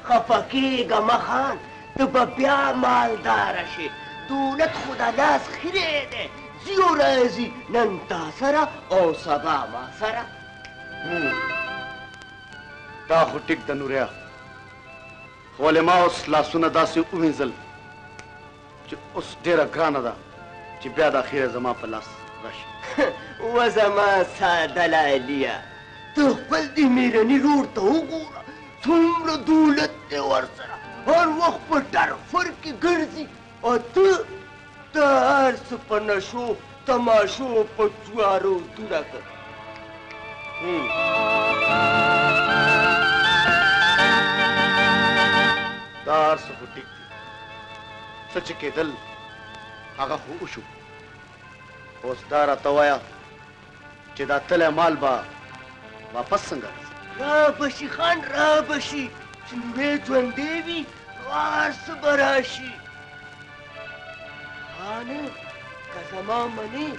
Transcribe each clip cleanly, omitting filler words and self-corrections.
خفکیگا مخان تو بیا مالدار شي دولت خدا لاس خیره ده زیو رازی نن تا سره او سبا ما سره دا خو ټیک د نوریا خو ولې ما اوس لاسونه داسې ووینځل چې اوس ډېره ګرانه ده چې بیا د اخیره زما په لاس راشي و زما ساده لاليه ته خپل دې میرني رور ته وګوره څومره دولت دی ورسره هر وخت په ټرفر کې ګرځي او ته هر څه په نشو تماشو په جوارو توره کړ دا هر څه خو ټیک دي څه چې کېدل هغه خو وشو اوس دا راته ووایه چې دا تلی مال به واپس څنګه راځي را بشي خان را بشي چې نورې ژوندی وي نو هر څه به راشي خانه که زما منې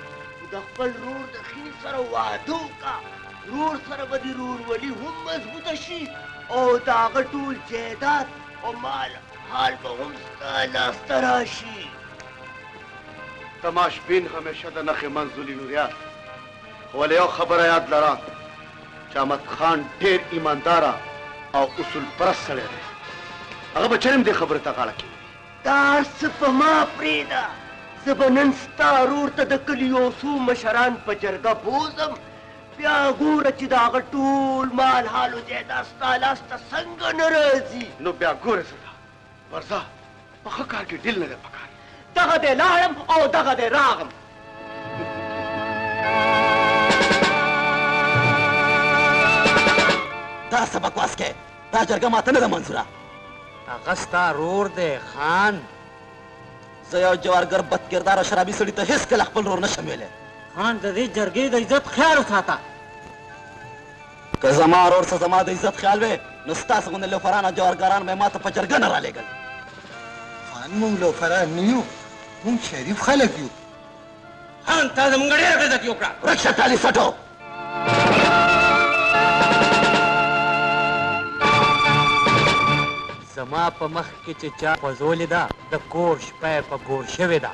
د خپل رور د خیل سره واده وکړه رور سره به د رورولي هم مضبوطه شي او د هغه ټول جایداد او مال حال به هم ستا لاسته راشي تماشبین همیشه د نخې منځولي نوریا خو ولې یو خبره یاد لره چې احمد خان ډېر ایمانداره او اصول پرست سړی دی هغه به چرم دې خبرې ته غاړه کړي دا هر څه په ما پرېږده زه به نن ستا ورور ته د کلي یو څو مشران په جرګه بوځم بیا ګوره چې د هغه ټول مال حال و جایداد ستا لاس ته څنګه نه راځي نو بیا ګوره سړه ورځه په ښه کار کې ډیل نه دی پکار دغه دی لاړم او دغه دی راغم دا څه بکواس کې دا جرګه ماته نه ده منظوره هغه ستا رور دی خان زه یو جوارګر بد کرداره شرابي سړي ته هېڅکله خپل رور نشم ویلی خان د دې جرګې د عزت خیال وساته که زما رور څه زما د عزت خیال وی نو ستاسې غوندې لوفرانه جوارګران به یې ما ته په جرګه نه رالېږل خان مونږ لوفران نه یو مونږ شریف خلک یو خان تا زموږ ډېره بېزتي وکړه ورک شه ټالي سټو زما په مخ کې چې چا خوځولې ده د کور شپه په ګور شوې ده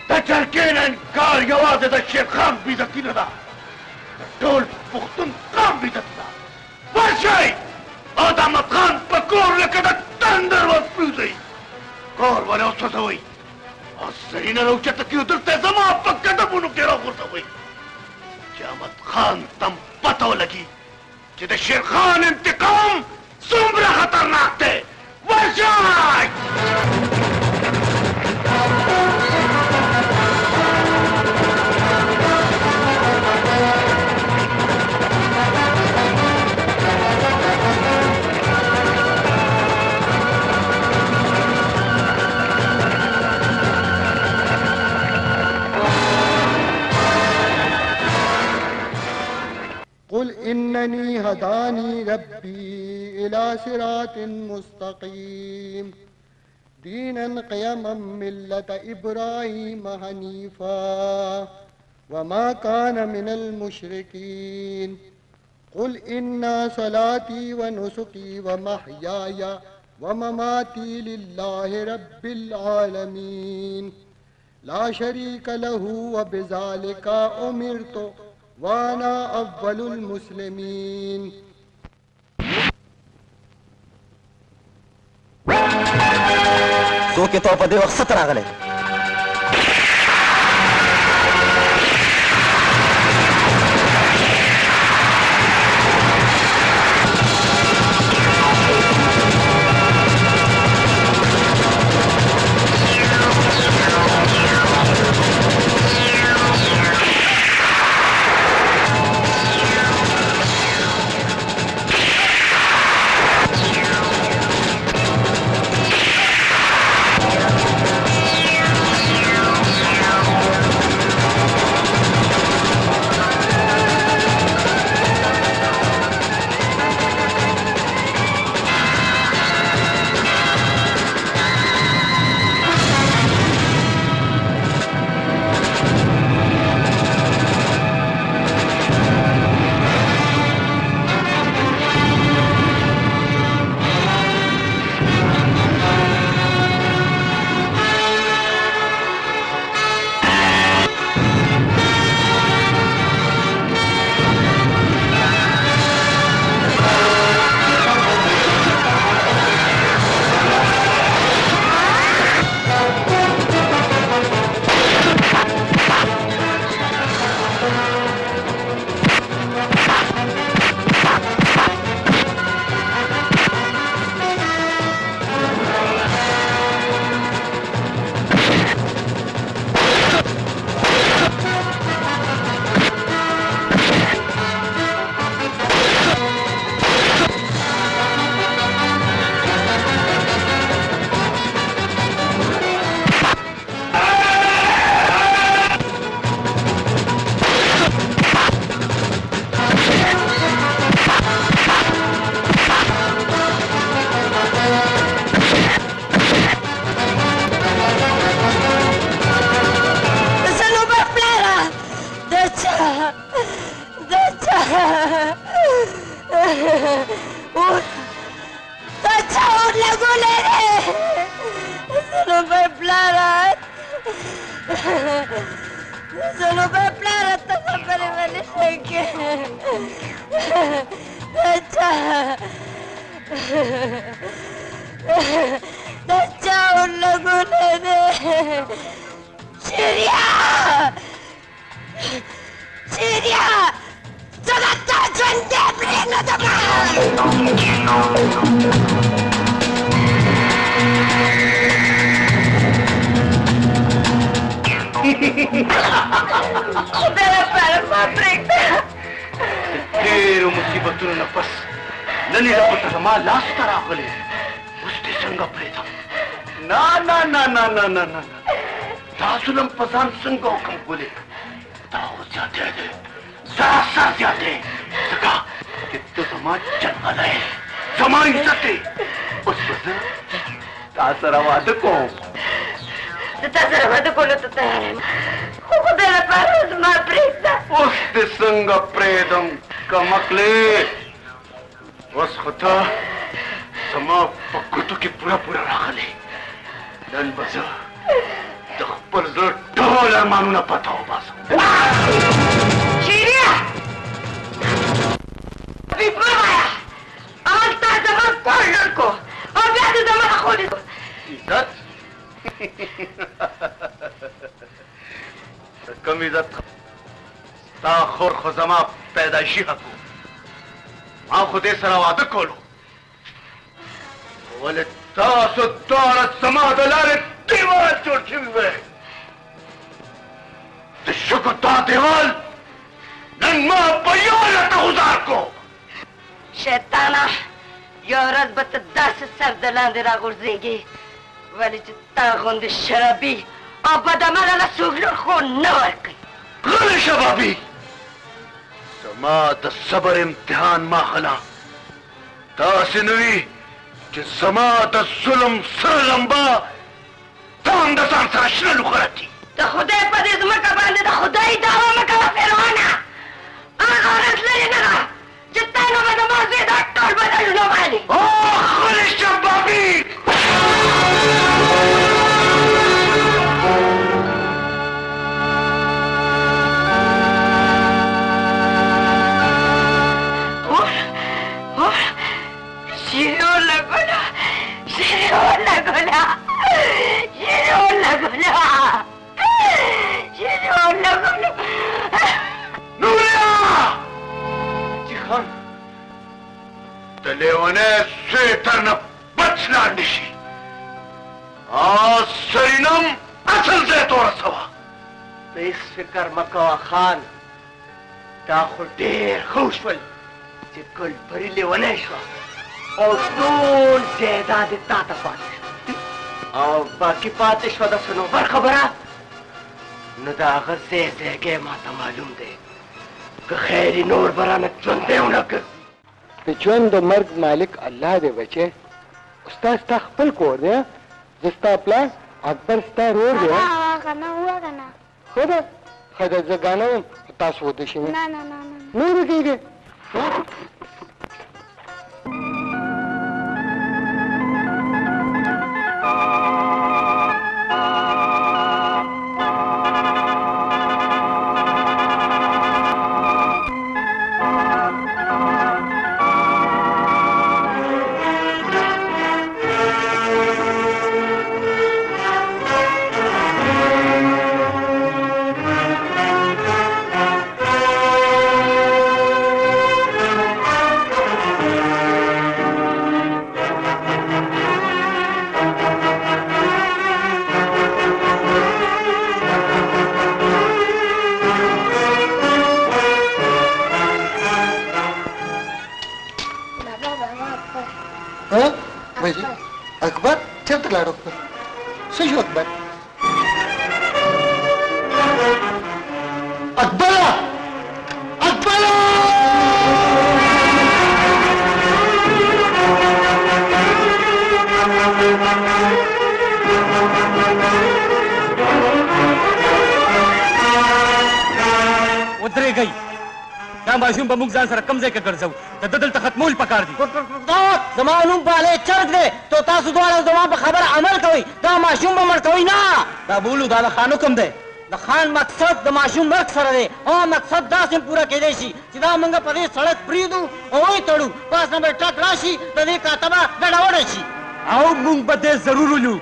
د جرګې نه انکار یوازې د شیر خان بېزتي نه ده ټول پښتون قام بېزتي ده ورشئ او د احمد خان په کور لکه د تندر وسپوځئ کور ولې وسوځوئ او سرینه راوچته کړي دلته زما په قدمونو کې راغورځوئ چې احمد خان تم پته ولګي چې د شیر خان انتقام څومره خطرناک دی ورشئ قل إنني هداني ربي إلى صراط مستقيم دينا قيما ملة إبراهيم حنيفا وما كان من المشركين قل إن صلاتي ونسكي ومحياي ومماتي لله رب العالمين لا شريك له وبذلك أمرت وانا اول المسلمين څوک یې ته په دې وخت څه ته راغلی Tachau lagulere! Sono per plarat! Sono per plarat, sto per le secche! Tachau lagulere! Siria! Siria! Sono attaccio in debrino domani! Della fabbrica! तेरो मुसीबत तूने नफस ननी लपट समा लास्ट तरह गले उसते संग प्रेता ना ना ना ना ना ना ना दासुलम पसान संग हुकम बोले ताऊ जाते दे सासा जाते सका कि तो समा जन्म है समा इज्जत उस वजह तासरावाद को lo totale. Uko della parola ma presa. Uste संग प्रेदम कमकले बस खता समा पकुतु के पूरा राखले नन बजा दखपर ज डॉलर मानु न पताओ बस Siria! Vibraya! Alta zaman kollurko! Obiadu zaman akholisko! इज्जत कम इज्जत ताखुर खजमा पैदाइशी हकू मां खुदे सरावाद कोलो वले तासु तारा समा दलारे दीवार चोटी हुए शुक्र ता दीवार नन्मा बयान गुजार को शैताना यौरत बतदास सरदलान दरा गुर्जेगी वली चित्ता गुंद शराबी और बदमल अला सुगल खून नवर की गल शबाबी समा द सबर इम्तिहान मा खला तासिनवी कि समा द जुल्म सरलंबा तान द सान सरशना लुखरती तो खुदाई पर इज़्म का बांधे तो खुदाई दावा में कवा फिरवाना आखिरत ले ना जितना नो बदमाश है टोल बदल लो वाली ओ गल शबाबी लेवने स्वेटर न बचना निशी सरीनम असल से तोड़ सवा बेफिक्र मकवा खान दाखुल देर खुशवल जिकल भरी लेवने शवा और टोल जायदाद ताता पाते और बाकी पाते शवा सुनो बर खबरा नदागर से के माता मालूम दे कि खैरी नूर बराना चुनते उनक पिछवन द मर्ग मालिक अल्लाह दे बचे उस्ता स्ता खपल कोर दे जिस्ता प्ला अकबर स्ता रोर दे गाना हुआ गाना खुदा खदा जगाना तास वो दिशे ना ना ना ना नूर की के अकबर चल लाड़ो सही अकबर अकबर अकबर उधरे गई دا ماشوم به موږ ځان سره کم ځای کې ګرځو د ده دلته ختمول پکار دي. زما نوم بالې چرګ دی، تو تاسو دواړه زما په خبره عمل کوئ. دا ماشوم به مړ کوئ نه. دا بولو دا د خان حکم دی. د خان مقصد د ماشوم مرګ سره دی او مقصد داسې پوره کېدی شي چې دا موږ په دې سړک پرېږدو او ویې تړو، پاس نه به ټک راشي د دې کاتبه ګډوډه شي او موږ به دې ضرور ولو.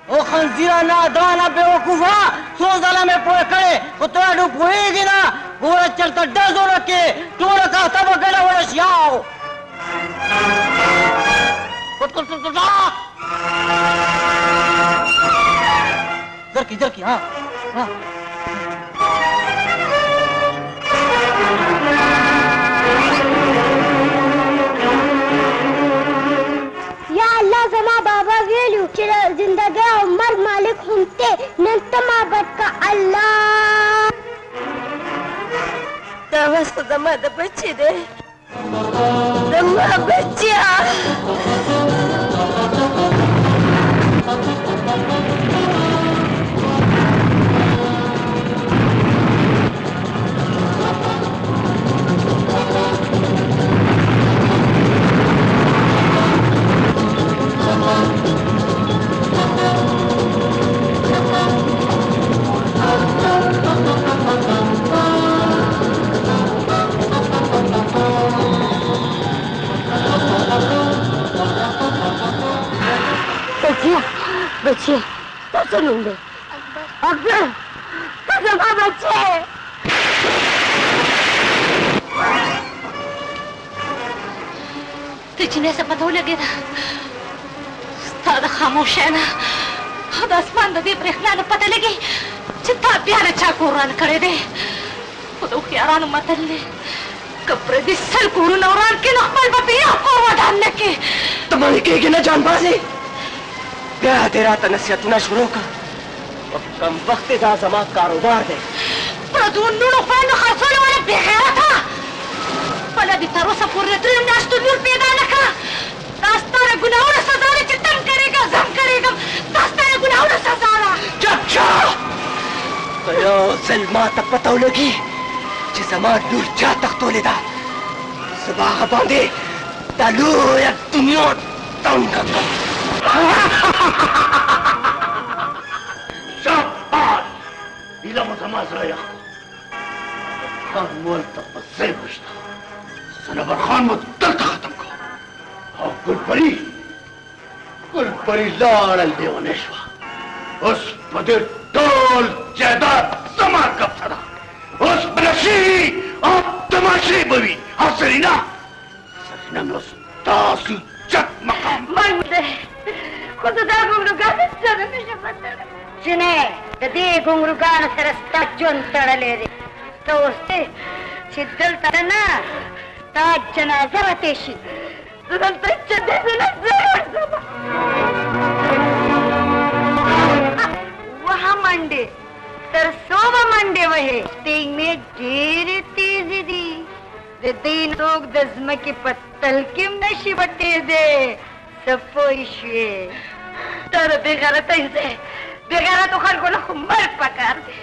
او خنزیره نادانه بېوقوفه څو ځله مې پوه کړې خو ته ډو پوهېږې نه. ګوره چېرته ډز ورکې ټوله کاتبه ګډوډه شي. او زرکې زرکې ها ها یا الله زما بابا ویلو چې زندګۍ او مرګ مالک هم ته، نن ته ما بد کا الله. دا اوس خو زما د بچې دی، زما بچیا. बच्चे तो सुनूंगे अकबर तो जमा बच्चे तुझने से पता लगे था तारा खामोश है ना खुद आसमान दे ब्रेखना न पता लगी चित्ता प्यार अच्छा कुरान करे दे खुद उखियारान मतले कपड़े दी सर कुरु नौरान के नखमल बपिया को वडान के तुम्हारी के ना जानबाजी क्या तेरा तनसियत ना शुरू कर कम वक्त का जमा कारोबार दे प्रदूनों फैन खर्चों वाले बेगैर था पला भी तारो सपूरे तुम नाश्त नूर पैदा न का दास्तान गुनाहों ने सजा ले चित्तन करेगा जम करेगा दास्तान गुनाहों ने सजा ला चच्चा तो यो सलमा तक पता लगी जिस समाज नूर जा तक तो लेदा सुबह बांधे तालू या दुनिया तंग कर शाबाश इला मजमाज राया खान मोल्ता बसे बुश्ता सनबर खान मुद्दल खत्म को और गुलपरी लाल देवनेश्वर उस पदे टोल जायदाद समार कब था उस बलशी और तमाशी बवी और सरीना में उस तासी चक मकाम मर्दे खुद दा गुंगरुगान सर में शपथ चिने दे गुंगरुगान सरस्ता जोन तड़ले रे तो उससे चिद्दल तरना ताज जनाजा रतेशी तो तक चदे से जरूर वहाँ मंडे तरसोवा मंडे वहे तेग में ढेर तेजी दी दिन लोग दज़म के पत्तल किम नशी बटे दे सपोइशे तर बेगरत इनसे बेगरत तो खर को ना मर पकार दे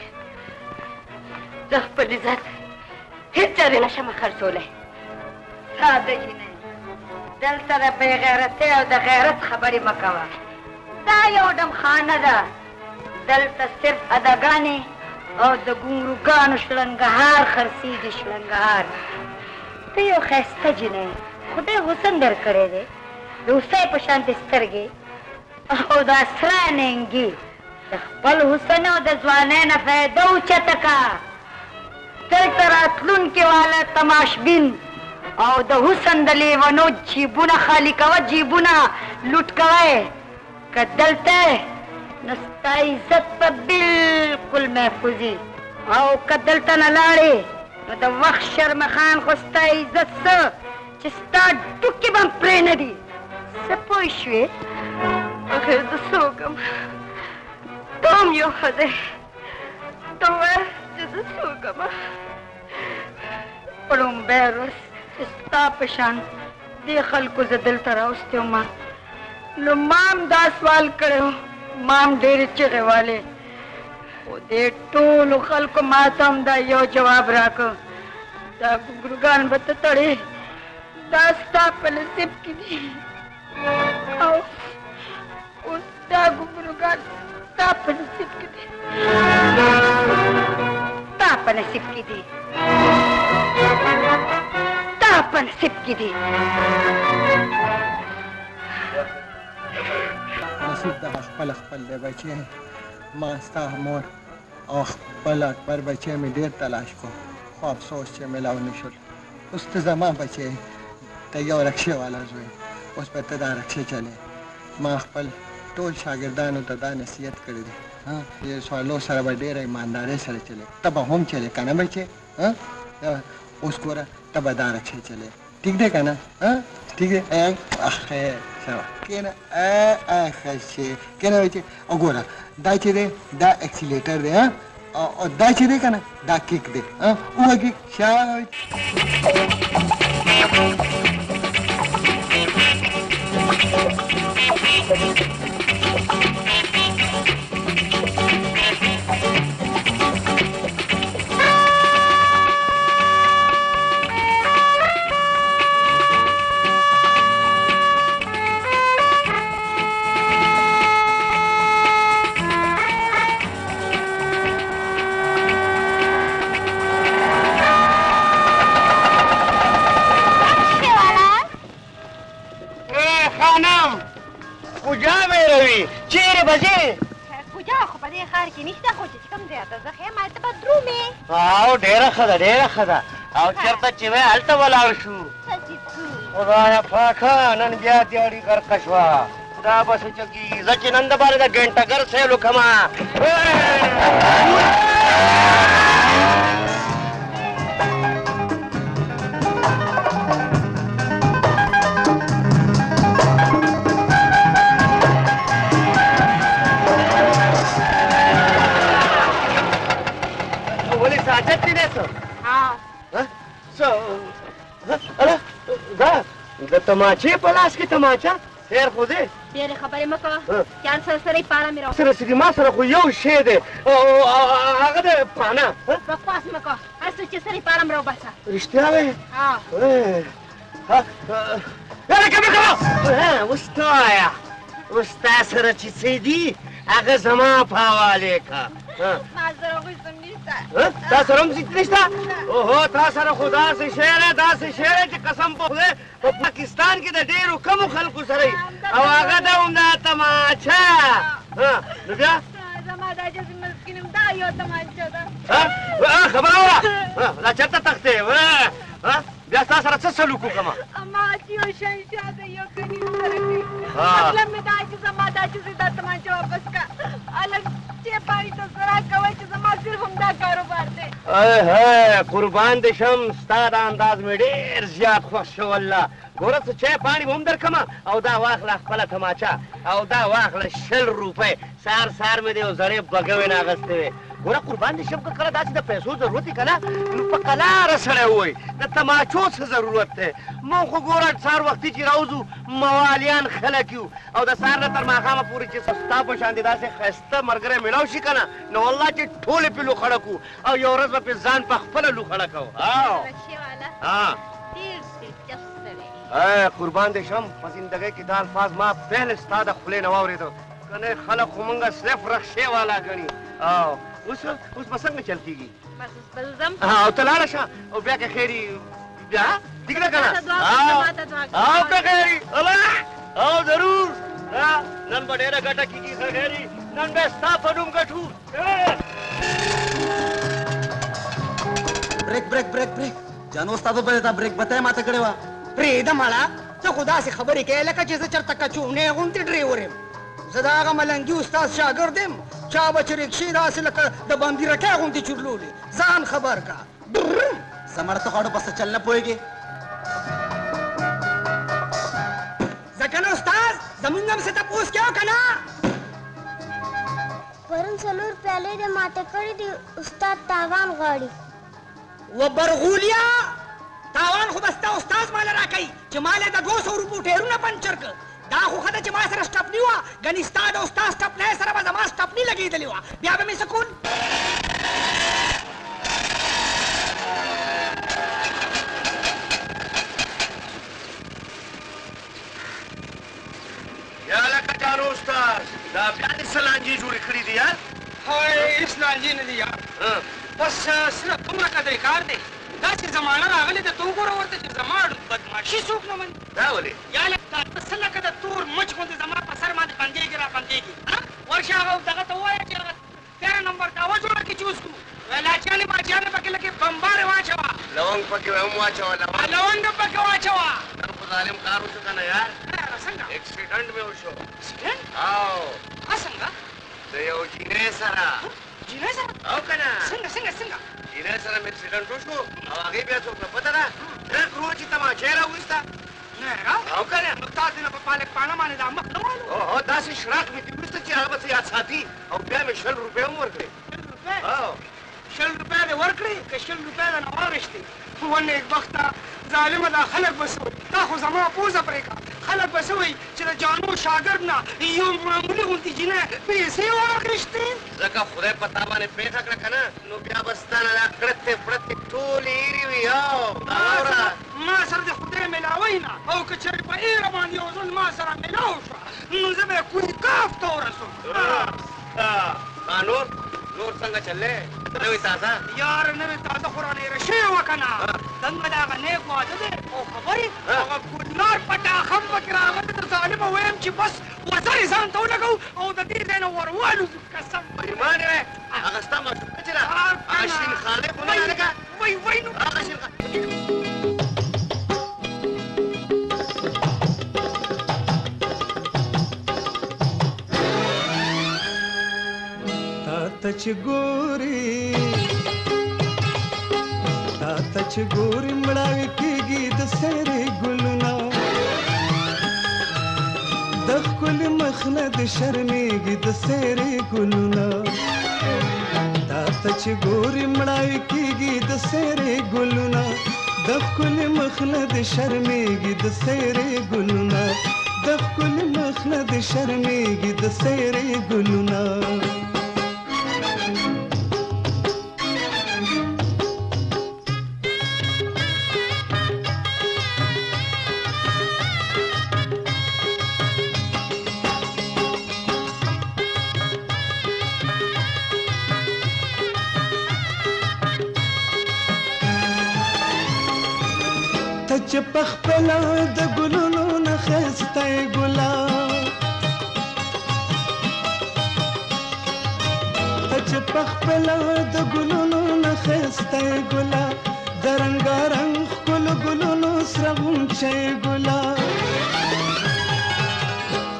जब पलिज़त हिच्चा देना शमा खर्चोले सादे ही नहीं दल तरह बेगरत है और दगैरत खबरी मकावा दायोडम खाना दा दल तर सिर्फ अदागाने और दगुंगरुगान शलंगहार खरसीद शलंगहार तो यो खैस्ता जिने खुदे हुसन दर करे दे दूसरे पशांत स्तर गे और दासरा नेंगी पल हुसन और दजवाने न फायदा उचतका तर तरातलुन के वाला तमाशबिन और द हुसन दले वनो जीबुना खाली कवा जीबुना लुट कवाए कदलते नस्ता इज्जत पर बिल्कुल महफूजी और कदलता न लाड़े तो वक्त शर्म खान खुस्ता इज्जत से चिस्ता टुक्की बम प्रेन दी सपोइशवे अगर दसोगम तुम यो हदे तो वह दसोगम पड़ों बैरस चिस्ता पशान देखल को जदल तरा उसते उमा लो माम दास वाल करे हो माम डेरे चिरे वाले वो दे टोल खल को मातम दा यो जवाब राको دا ګورګان به ته تړې دا ستا په نصیب کې دي او اوس دا ګورګان ستا په نصیب کې دي ستا په نصیب کې دي ستا په نصیب کې دي نصیب د خپل دی بچی ما ستا مور او خپل اکبر بچی مې ډېر تلاش کو خو افسوس چې میلاو نه شول اوس ته زما بچی ته یو رکشې والا زوی اوس به ته دا رکشې چلې ما خپل ټول شاګردانو ته دا نصیحت کړی دی دې سوالو سره به ډېره ایماندارۍ سره چلې ته به هم چلې که نه بچې اوس ګوره ته به دا رکشې چلې ټیک دی که نه ټیک دی خیر شابه کېنه ښه شی کېنه بچې او ګوره دا چې دی دا اکسیلیټر دی او دا چې دی که نه دا کیک دی ووهه کیک شابه ډېره ښه ده ډېره ښه ده او چېرته چې وی هلته ولاړ شو خدایه پاکه نن بیا دیاړي غرقه شوه دا به څه چلکي زه چې نن دبارې د ګنټګر سیل وکړمه ساجد دی دی څه څه دا د تماچې په لاس کې تماچه خیر خو دی ډېرې خبرې مه کوه جان سره سره یې پاڼه مې راوړه سره سړي ما سره خو یو شی دی هغه د پاڼه بکواس مه کوه هر څه چې سره یې پاڼه مې راوباسه رښتیا وایې لکه مې کوه اوس ته وایه اوس تا سره چې څه دي هغه زما په حوالې که ما سره خو هېڅ نشته تا سره هم هېڅ نشته اوهو تا سره خو داسې شی دی داسې شی دی چې قسم په خدای په پاکستان کې د ډېرو کمو خلکو سره او هغه د همدا تماچه نو بیا زما دا جسم مسکین دا یو تماچه ده خبره وره دا چېرته تښتې بیا ستا سره څه سلوک وکړمه ما چې یو شهنشاه دی یو کني سره کوي مطلب مې دا چې زما دا چې دا تماچه واپس کړه هلک چې پاڼې ته زرا کوئ چې زما صرف همدا کاروبار دی قربان دې شم ستا دا انداز مې ډېر زیات خوښ شو والله ګوره څه چای پاڼې به هم درکړمه او دا واخله خپله تماچه او دا واخله 20 روپۍ سهار سهار مې د یو زړې بګوې نه اخیستې وې ګوره قربان دې شم که کله داسې د پیسو ضرورت وي که نه نو په قلاره سړی ووایي د تماچو څه ضرورت دی موږ خو ګوره سهار وختي چې راوځو موالیان خلک یو او د سهار نه تر ماښامه پورې چې ستا په شان دې داسې ښایسته ملګری میلاو شي که نه نو والله چې ټولې پې لوخړه کړو او یو ورځ به پې ځان په خپله لوخړه کوو قربان دې شم په زندګۍ کې دا الفاظ ما پهل ستا د خولې نه واورېدو که نه خلک خو مونږ صرف رخشې والا ګڼي اوس به څنګه چل کېږي او ته لاړه شه او بیا که خیر بیا ټیک ده که نه او که خیر او ضرور نن به ډېره ګټه کېږي ښه خیري نن به ستا په نوم ګټو ब्रेक ब्रेक ब्रेक ब्रेक جانو ستا په تا ब्रेक بته ماته کړې وه پرېږده مړه ته خو داسې خبرې کوې لکه چې زه چېرته کچونې غوندې ډریور یم زه د هغه ملنګي استاد شاګرد یم چا به چې رکشې داسې لکه د باندې رټۍ غوندې چورلولې ځان خبر کا زمړ ته خواړو پسې چل نه پوهېږې ځکه نه استاد زمونږ هم څه تپوس کوې که نه پرون 4 پیالې د ماته کړې دي استاد تاوان غواړي و برغولیا تاوان خو به ستا استاد ماله راکوي چې ماله د 200 روپو ټیرونه پنچر کړ دا خو ښه ده چې ما سره سټپني وه ګنې ستا د استاد سټپنۍ سره به زما سټپني لګېدلې وه بیا به مې سکون उस्ताद दा प्यारी सलांजी जुड़ी खड़ी दी यार हाय इस लालजी ने दिया बस सिर्फ तुमरा का अधिकार दे दासी जमाना रागले ते तू को रोते जमाड़ बदमाशी सूख न मन दा बोले या लगता तसल्ला का तूर मुझ को जमा पर सर मां बंदेगी रा बंदेगी वर्षा हो दगा तो हुआ है 13 नंबर का वो जोड़ा की चूस को वेला चाने बाजाने पके लगे बम्बारे वाचवा लवंग पके हम वाचवा लवंग पके वाचवा नरप जालिम कारू चुका ना यार संगा एक्सीडेंट में उशो एक्सीडेंट आओ असंगा देयो जीने सारा जीने सारा आओ कना संगा जीने सारा में एक्सीडेंट उशो अब आगे भी आसो पता ना एक रोज तमाशे रा हुईस्ता नेरा आओ कना नुक्ता दिन पाले पाना माने दा मख नवालो ओहो दासी शराक में तिवस्त ची बस याद साथी और ब्या में 100 रुपए उमर के आओ 100 रुपए दे वर्कड़ी के 100 रुपए दा नवारشتي ونه एक वक्त ظالم دا خلق بسوي تا خو زما پوزه پرېکا خلق بسوي چې د جانو شاګرد نه یو معمولی غونتی جنه پیسې واخیستې زکه خدای پتا باندې پیټه کړه کنه نو بیا بستانه لا کړته پړته ټول ایری وی او اورا ما سره د خدای ملاوینا او که چېرې په ایره باندې یو ځل ما سره ملاو شو نو زه به کوی کاف ته ورسوم نور څنګه چلې نوې تازه یار نوې تازه قرآن رشي وکنه څنګه دا غنې واده ده او خبرې هغه ګلنار پټا خم پکې راغله د ظالم ویم چې بس وزرې ځان ته ولګو او د دې ځای نه وروالو قسم ایمان یې هغه ستا ماشوم چې را هغه شین خالق خو نه لګه وای نو هغه شین تچ ګوري مړاوي کېږي د سېرې ګلونه د ښکل مخ نه د شرمېږي د سېرې ګلونه تا ته چې ګوري مړاوي کېږي د سېرې ګلونه د ښکل مخ نه د شرمېږي د سېرې ګلونه د ښکل مخ نه د شرمېږي د سېرې ګلونه چې پخپلا د ګلونو نه ښایسته یې ګلا چې پخپلا د ګلونو نه ښایسته یې ګلا د رنګارنګ ښکلو ګلونو سره غونچه یې ګلا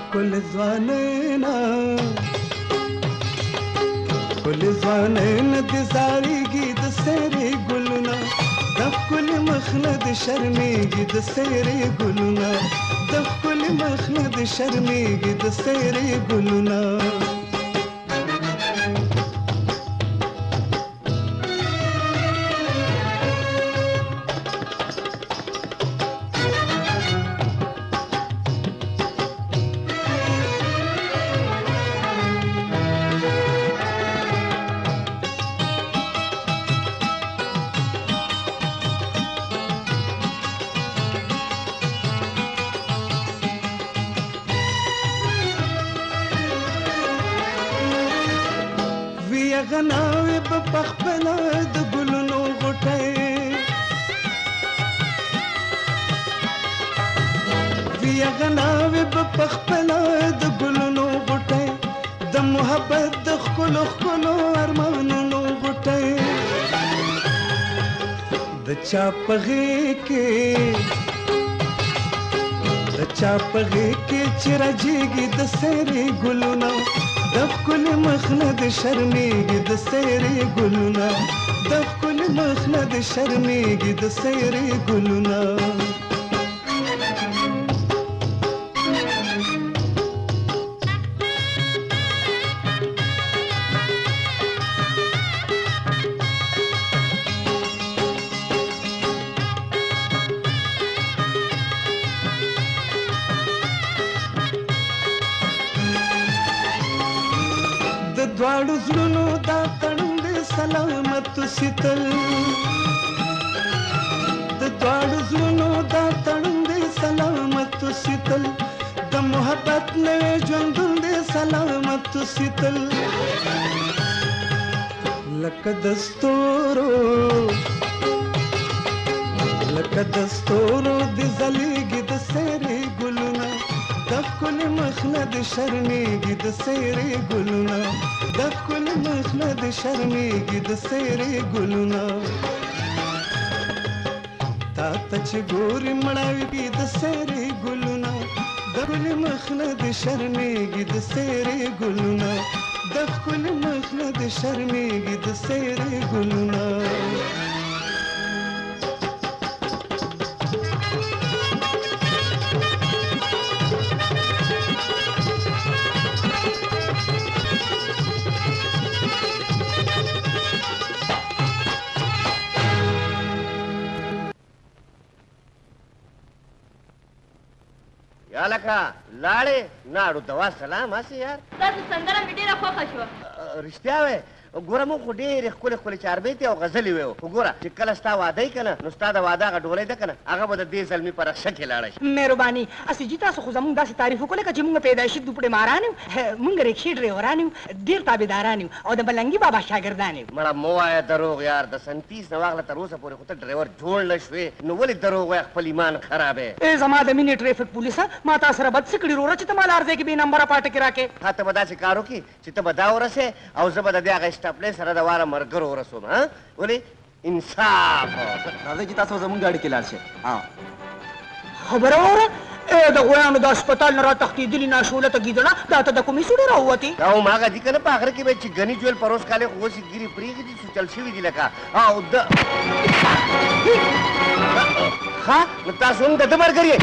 ښکلې ځوانۍ نه دې زاړېږي د سېرې ګلونه د ښکل مخ نه د شرمېږي د سېرې ګلونه د ښکل مخ نه د شرمېږي د سېرې ګلونه غناوي په پخپلا د ګلونو غټي ویا غناوي په پخپلا د ګلونو غټي د محبت د خلو ارمانونو غټي د چا پغې کې چرجيږي د سېرې ګلونو د ښکل مخ نه د شرمېږي د سېرې ګلونه د ښکل مخ نه د شرمېږي د سېرې ګلونه دواړو زړونو دا تړون دی سلامت ستل د دواړو زړونو دا تړون دی سلامت ستل د محبت نوې ژوندون دی سلامت ستل لکه دستورو د زلیږي د سیرې ګلونه د ښکلي مخ نه د شرمېږي د سیرې ګلونه د ښکلي مخ نه د شرمېږي د سیرې ګلونه تا ته چې ګورې مړاوي د سیرې ګلونه د ښکلي مخ نه د شرمېږي د سیرې ګلونه د ښکلي مخ نه د شرمېږي د سیرې ګلونه یا لکه لاړې ناړو دوا سلام هسې یار تاسو سندره مې ډېره خوښه شوه رښتیا وې ګوره موږ خو ډېرې ښکلې ښکلې چاربیتې او غزلې وې وګوره چې کله ستا واده یې که نه نو ستا د واده هغه ډولۍ ده که نه هغه به د دې زلمي په رخصه کې لاړه شي مهرباني اصلي جي تاسو خو زموږ داسې تعریف وکړو لکه چې موږ پیدایشي دوپړې ماران یو موږ رکشې ډریوران یو ډېر تابعداران یو او د ملنګي بابا شاګردان یو مړه مه وایه دروغ یار د سن 30 نه واخله تر اوسه پورې خو ته ډریور جوړ نه شوې نو ولې دروغ وایه خپل ایمان خرابې زما د مینې ټریفک پولیسه ما تا سره بد څه کړي وروره چې ته ما لار ځای کې بې نمبره پاټه کې راکې ها ته به داسې کار وکړي چې ته به دا ورسې او زه به د دې هغه اسټاپلې سره د واره مرګرو ورسوم ها ولې انصاف راځئ چې تاسو زموږ ګاډي کې لاړ شئ خبره واوره د غویانو د هسپتال نه راتښتېدلي ناشولته ګیدړه دا ته د کومې سوړې راووتې دا هم هغه دي که نه په آخره کې به چې ګني جویل پروس کالې خو اوس یې ګیرې پرېږدي دي سوچل شوي دي لکه او د ښه نو تاسو هم د ده ملګري یې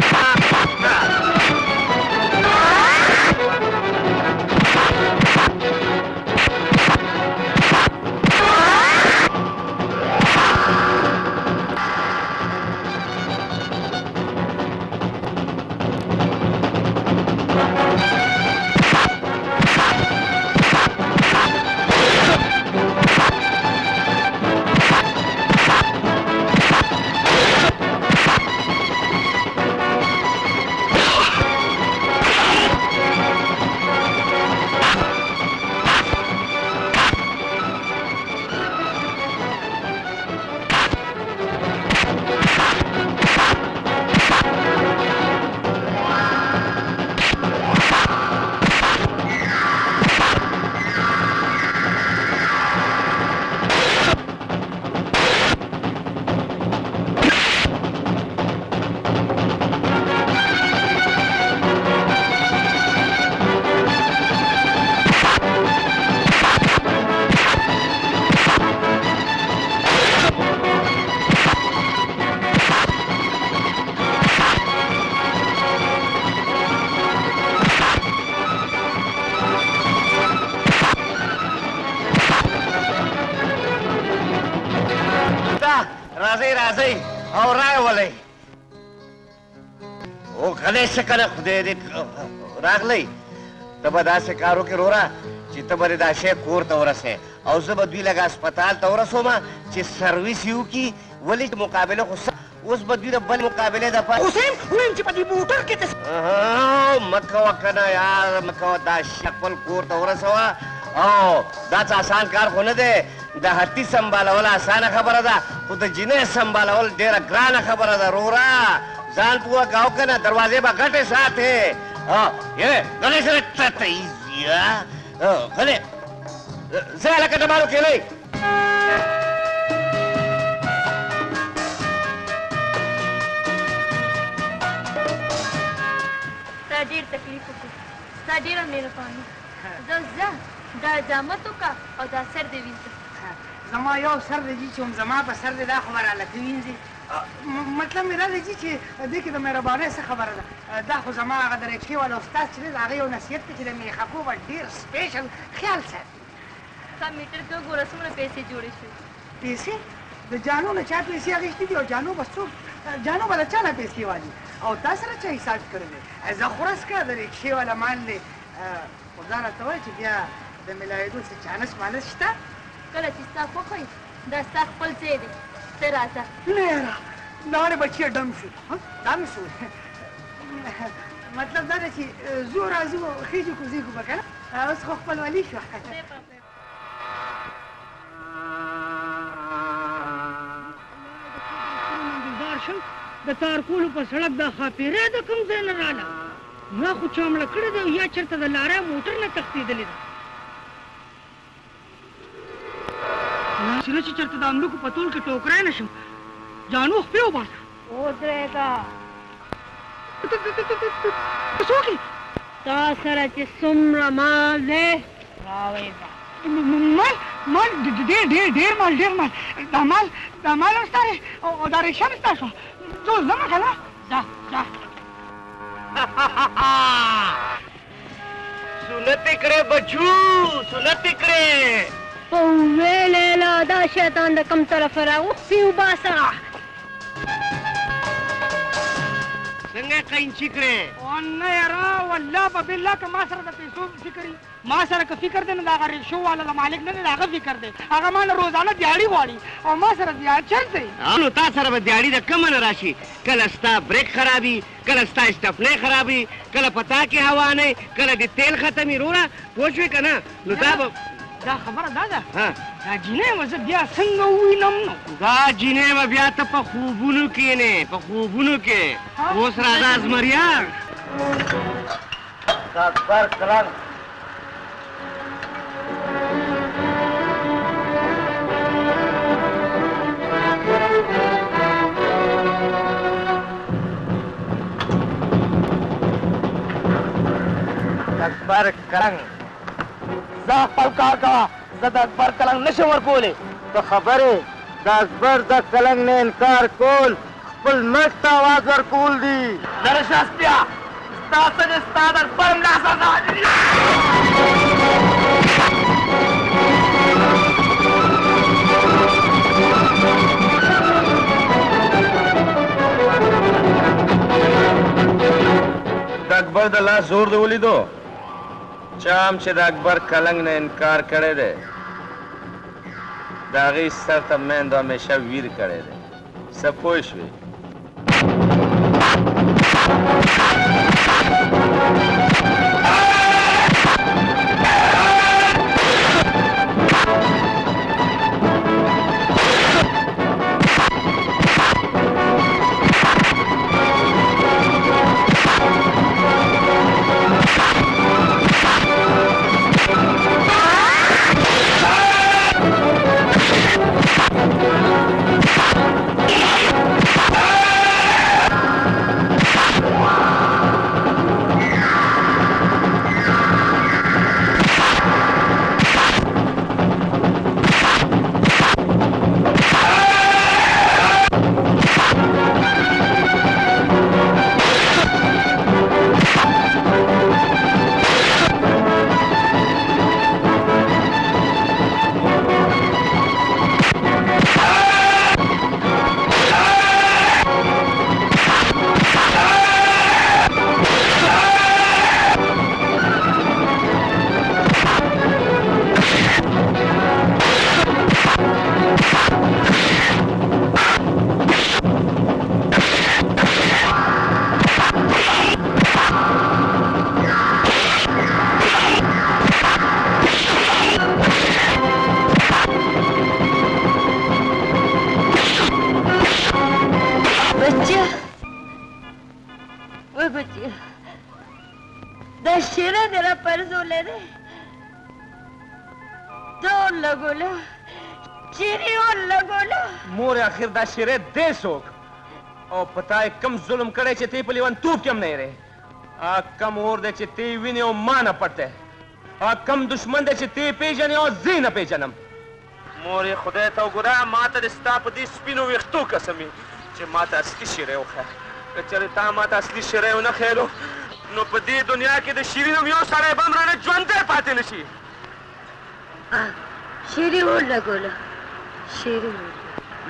راځئ راځئ او رایه ولئ او غلی شه که نه خدای دې راغلی ته به داسې کار وکړې وروره چې ته به دې دا شی کور ته ورسې او زه به دوی لږ هسپتال ته ورسوم چې سرویس یې وکړي ولې چې مقابله خو اوس به دوی د بل مقابلې دپاره حسین ویم چې په دې موټر کې مه کوه که نه یار مه کوه دا شی خپل کور ته ورسوه او دا څه آسان کار خو نه دی د هټي سنبالول اسانه خبره ده خو د جینۍ سنبالول ډېره ګرانه خبره ده وروره ځان پوه کوه که نه دروازې به ګټې ساتې غلی سره تتیزیا غلی زه هلکه ډبالو کېلی تا ډېر تکلیف وکړو ستا ډېره مهرباني ځه ځه دا جامت وکړه او دا سر دې وینځه زما یو سر دی چې هم زما په سر دی دا خو به رالته وینځي مطلب مې دا دی چې دې کې د مهربانۍ څه خبره ده دا خو زما هغه د رکشې والا استاد چې دی د هغه یو نصیحت دی چې د میخکو به ډېر سپیشل خیال ساتي تا میټر کې وګوره څومره پیسې جوړې شوې پیسې د جانو نه چا پیسې اخیستې دي او جانو به څوک جانو به د چا نه پیسې والي او تا سره چا حساب کړی دی زه خو ورځ که د رکشې والا مال دی خو دا راته وایي چې بیا د میلاوېدو څه چانس مانس شته کله چې ستا خوښه وي دا ستا خپل ځای دی ته راځه نه یاره دا مې بچیه ډم شو ډم شو مطلب دا ده چې زو راځو خېجو کوزېږو به که نه اوس خو خپلوالي شوه د تارکولو په سړک دا خاپیره د کوم ځای نه راله یا خو چا مړه کړې ده یا چېرته د لاره موټر نه تښتېدلې ده نه چې چېرته د املوکو په تول کې ټوکری نه شم جانو خپې وباسه ودرېږه څوک یې تا سره چې څومره مال دی راویږه مال ډېر مال دا مال هم ستا دی او دا ریکشه هم ستا شوه زه ځمه که نه ځه سنت کړې بچو سنت کړې په ویلې لا دا شیطان د کوم طرفه راوخپي وباسه څنګه قینچي کړې نه یاره والله په بالله که ما سره د پیسو فکر وي ما سره که فکر دی نو د هغه ریکشو والا د مالک نه دی د هغه فکر دی هغه ما نه روزانه دیاړي غواړي او ما سره دیاړ چرته دی نو تا سره به دیاړي د کومه نه راشي کله ستا بریک خرابي کله ستا اسټپلۍ خرابي کله په تا کې هوا نه کله د تیل ختمي وروره پوه شوې که نه نو دا به دا خبره دا ده دا جینۍ به زه بیا څنګه ووینم نو دا جینۍ به بیا ته په خوبونو کې نه په خوبونو کې اوس راځه زمریان اکبر کلنګ اکبر کلنګ زه خپل کار کوه زه د اکبر کلنګ نشم ورکولی ته خبرې د اکبر د کلنګ نه انکار کول خپل مټ ته آواز ورکول دي نرشاستیا ستا څه دې ستا د اکبر ملاسه د اکبر د لاس زور دې ولیدو چا هم چې د اکبر کلنګ نه انکار کړی دی د هغې سر ته میندو همیشه ویر کړی دی څه پوه شوې دا شیرې دی څوک او په تا یې کم ظلم کړی چې تی په لیونتوب کې هم نه یېرې کم اور دی چې تی وینې او ما نه پټ دی کم دشمن دی چې تی پیژنې او زه یې نه پیژنم مورې خدای ته وګوره ما ته د ستا په دې سپینو ویښتو قسم چې ما ته اصلي شیرې وښیه که چېرې تا ما ته اصلي شیرې ونه ښیلو نو په دې دنیا کې د شیرې نوم یو سړی به هم رانه ژوندی پاتې نه شي شیرې ولګوله شیرې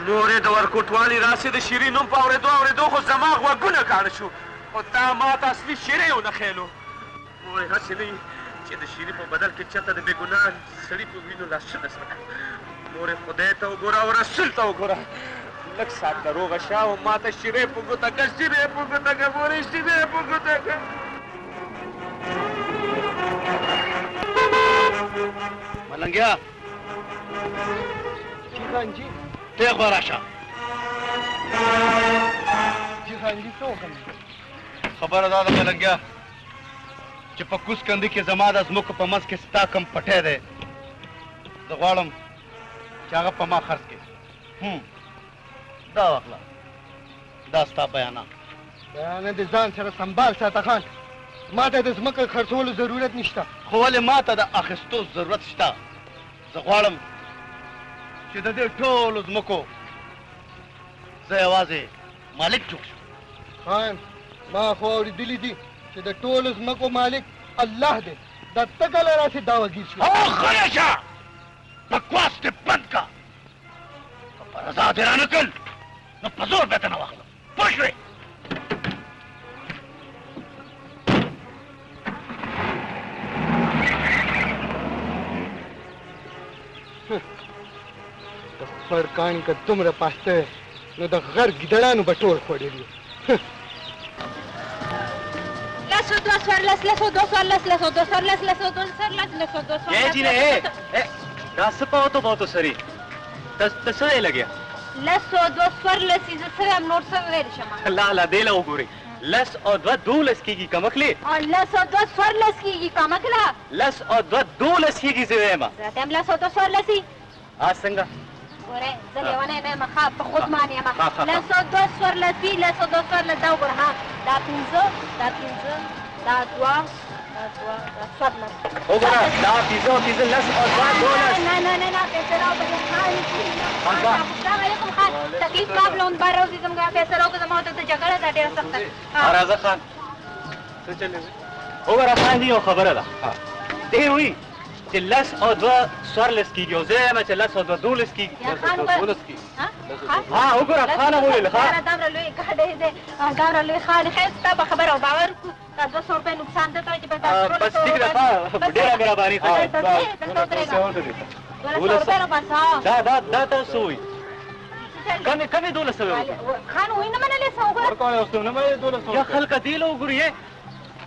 نورې د ورکوټوالي راسې د شیرې نوم په اورېدو خو زما غوږونه کاڼه شو خو تا ما ته اصلي شیرې ونه ښیلو مورې هسې نه چې د شیرې په بدل کې چېرته د بېګناه سړي په وینو لاسونه سره کړي مورې خدای ته وګوره او رسول ته وګوره لږ ساعت ته روغه شه او ما ته شیرې په ګوته که شیرې په ګوته که مورې شیرې په ګوته که ملنګیا جی خان جی ته خو راشه جی خان جی څه وکړم خبره دا ده ملنګیا چې په کوس کندي کې زما د ځمکو په منځ کې ستا کم پټی دی زه غواړم چې هغه په ما خرڅ کړي دا واخله دا ستا بیانه بیانه د ځان سره سنبال ساته خان ما ته د ځمکې خرڅولو ضرورت نشته خو ولې ما ته د اخیستو ضرورت شته زه غواړم چې د دې ټولو ځمکو زه یوازې مالک جوړ شم خان ما خو اورېدلي دي چې د ټولو ځمکو مالک الله دی دا ته کله راسې دعوګیر شو او غلی شه بکواس دې بند کا که په رضا دې رانکړل نو په زور به ته نه واخلم پوه شوې د خپل کاڼي که دومره پاسته نو د غر ګیدړانو به ټول خوړلي دا څه په اوتو بوتو سري ته څه دی لګیا لسو دو سورلسي زه سره هم نور څه ویل شم لا دې له وګورئ لس او دوه 12 کېږي کمکلې لس او دو سورلس کېږي کمکله لس او دوه 12 کېږي زه وایم راته هم لس او دو سورلسي څنګه ګورې زه لیونی نه یم ښه په خود مان یم لس او دو سورلسي لس او دو سورلس دا وګوره ها دا 15 دا دوه سورلس وګوره دا 15 لس او دوه 12 نه پیسې راوړه السلام علیکم خان تکلیف قابلون باروزی زموږ پیسې راوړه زما ته جګړه ده ډېره سخته راځه خان څه چلې وګوره خان دې یو خبره ده دې وی چې لس او دوه 14 کېږي او زه یم چې لس او دوه 12 کېږي ها وګوره خان وویل ها دومره لوی ګاډی دی دومره لوی خان خیر ستا په خبره باور وکړو دا 200 روپۍ نقصان درته وایي چې بس ټیک ده ډېره مهرباني دا تاسو وایي کمې 1200 خان وایي نه منلې څه وګوره یا خلکه دې له وګورئ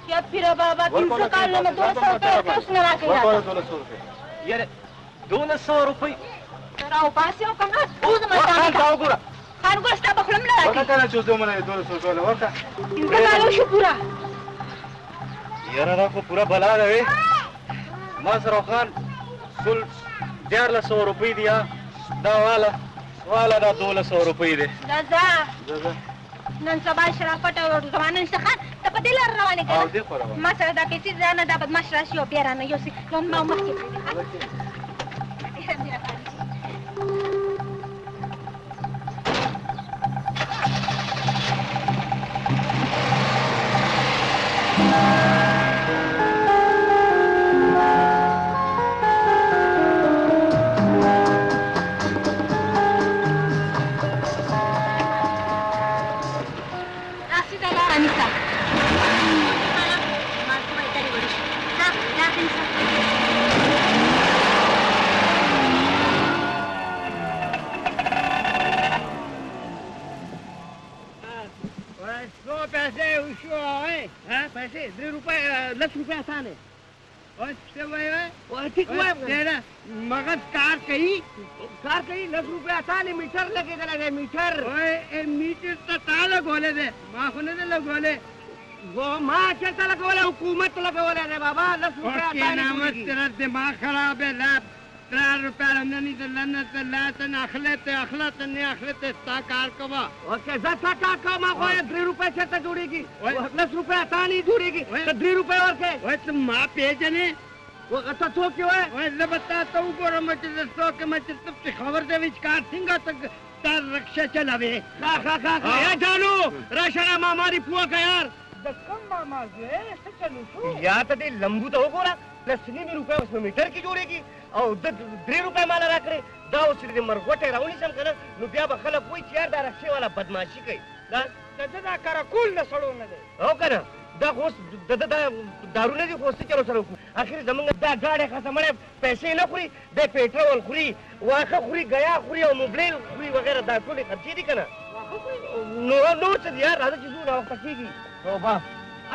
یا پیره بابا 300 کال نه 200 روپۍ اوس نه راکوي یاره 1200 روپۍ راو پاسې او کم نه اوس ما خان دا وګوره خان ګوره ستا به خوله هم نه راکوي ورکه کنه چې اوس دومره 1200 ډالر ورکه 15 کال وشو پوره یاره دا خو پوره بلا ده وې ما سره خان سل 1400 روپۍ دي دا والا دا 1200 روپۍ دی دا ځه نن سبا شرافت او زمانه نشته خان ته په دې لار روانې کړه ما سره دا پیسې ځانه دا بدمعاش راشي او بیا رانه یوسي نو ما مخکې पैसे 3 रुपए 10 रुपए आसान है और ठीक हुआ मगज कार कही 10 रुपए आसान है मीटर लगे चला मीटर मीटर तो ताला गोले दे माँ खुने दे लोग गोले वो माँ क्या लगे हुकूमत लगे रे बाबा 10 रुपए आसान है तेरा दिमाग खराब है लाभ 3 रुपए नहीं तो लन्नत लातन अखलत नहीं अखलत कार कवा ओके जैसा कार कमा को 3 रुपए से तो जुड़ेगी 10 रुपए आसान ही जुड़ेगी तो 3 रुपए और के ओए तुम मां पेजने वो तो तो क्यों है ओए ले बता तो ऊपर मत तो के मत तब खबर दे विचकार सिंगा तक तार रक्षा चलावे खा ए जानू रशना मामारी पुआ का यार दक्कम मामा से चलू या तो दे लंबू तो हो रहा लसनी में रुपए उसमें मीटर की जोड़ेगी और 3 रुपए माला रख रहे दा उसरी मरगोटे रावणी सम करे नु बिया बखला कोई चेयर दा रखे वाला बदमाशी कई दा दा करा कुल न सड़ो न दे हो करे दा होस दा दारू ने होस चलो सरो आखिर जमंग दा गाड़े का समणे पैसे न खुरी दे पेट्रोल खुरी वाखा खुरी गया खुरी और मोबाइल खुरी वगैरह दा टोले खर्ची दी कना नो से यार राजा चीजू ना तकीगी ओ बा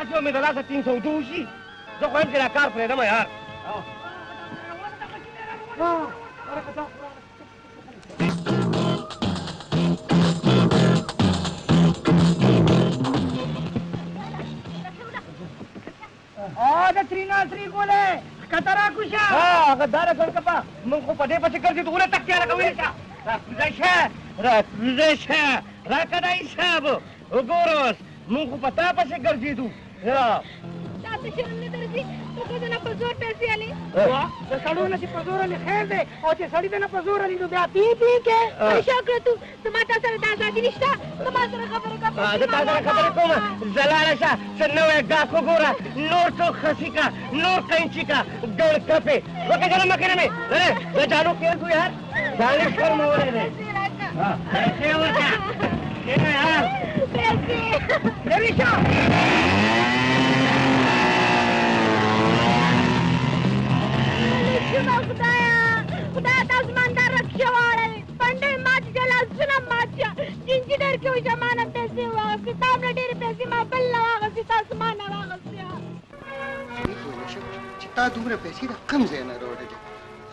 अच्छा में दला से 300 दूसी जो कोई तेरा कार पे ना यार د تریناسری کوله کترا کوشا غدار کړکپا مونږ خو په دې پسې ګرځي ته ولې تکتیا لګوي راځه راکدا حساب وګوروس مونږ خو په تا پسې ګرځي دو تاسو شرم نه درځي ته څنګه په زور پیسې علي د سړو نه چې په زور علي خیر دی او چې سړی دې نه په زور علي نو بیا پی کې شکر ته زما تاسو سره د ازادي نشته زما سره خبرې کوه دا تاسو خبرې کوم زلاله شه څنګه غاښ وګوره نور څو خسي کا نور کینچی کا ډول کپه وکه جنا مکه نه زه جانو کې تو یار جانې شرم ولې نه ها څه ورته نه یار پیسې ریشا خدایا تاسو مان دا رکشه واړی پنډې مات جلا سونه مات شه انجینر کې وي زمانه پیسې واغستې تا هم له ډېرې پیسې ما بل نه واغستې تاسو ما نه واغستې چې تا دومره پیسې د کم ځای نه راوړلې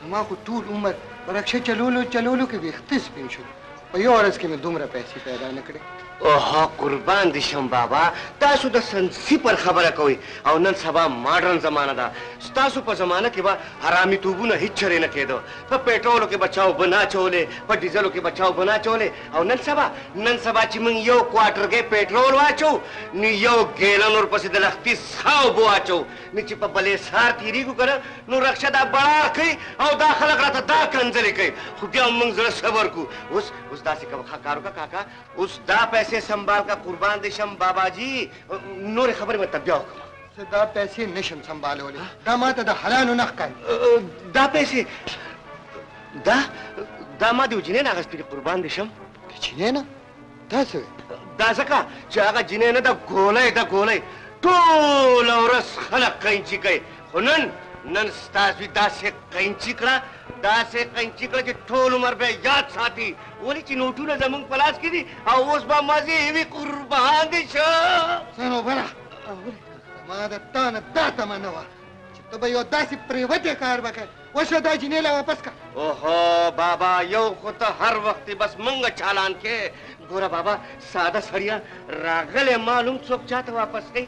زما خو ټول عمر په رکشه چلولو کې ویښته سپین شو په یو ورځ کې مې دومره پیسې پیدا نه کړې اوه قربان دي شم بابا تاسو د سنسي پر خبره کوئ او نن سبا ماډرن زمانه ده ستاسو په زمانه کې به حرامي توبونه هیڅ چرې نه کېدو په پېټرولو کې بچاو بنا چولې په ډیزلو کې بچاو بنا چولې او نن سبا چې موږ یو کوارټر کې پېټرول واچو نو یو ګیلن ورپسې د لختي څښا اوبه واچو نو چې په بلې سهار تېرېږو که نه نو رکشه دا بړار کوي او دا خلک راته دا کنځلې کوي خو بیا موږ زړه صبر کړو اوس داسې ښه کار وکړه کاکا اوس دا پیسې संभाल का कुर्बान देशम बाबा जी नूर खबर में तब्या हुक्म دا پیسې نشم سنبالولی دا ماته د حلالو نه ښکاري دا پیسې دا ما دې جنې نه اخیستې قربان دیشم جنې نه دا څه دا ځکه چې هغه جنې نه ده ګولۍ ټوله ورځ خلک قینچي کوي خو نن ستاسو داسې قینچي کړه چې ټول عمر به یاد ساتي ولې چې نوټونه زمونږ په لاس کې دي او اوس به مزې وي قربان دي شه نو بله ما د تا نه دا تمه نه وه چې ته به یو داسې پرېوتی کار به کوې وشوه دا جینۍ له واپس کړه اوهو بابا یو خو ته هر وخت بس مونږ چالان کې ګوره بابا ساده سړیه راغلی معلوم څوک چاته واپس کوي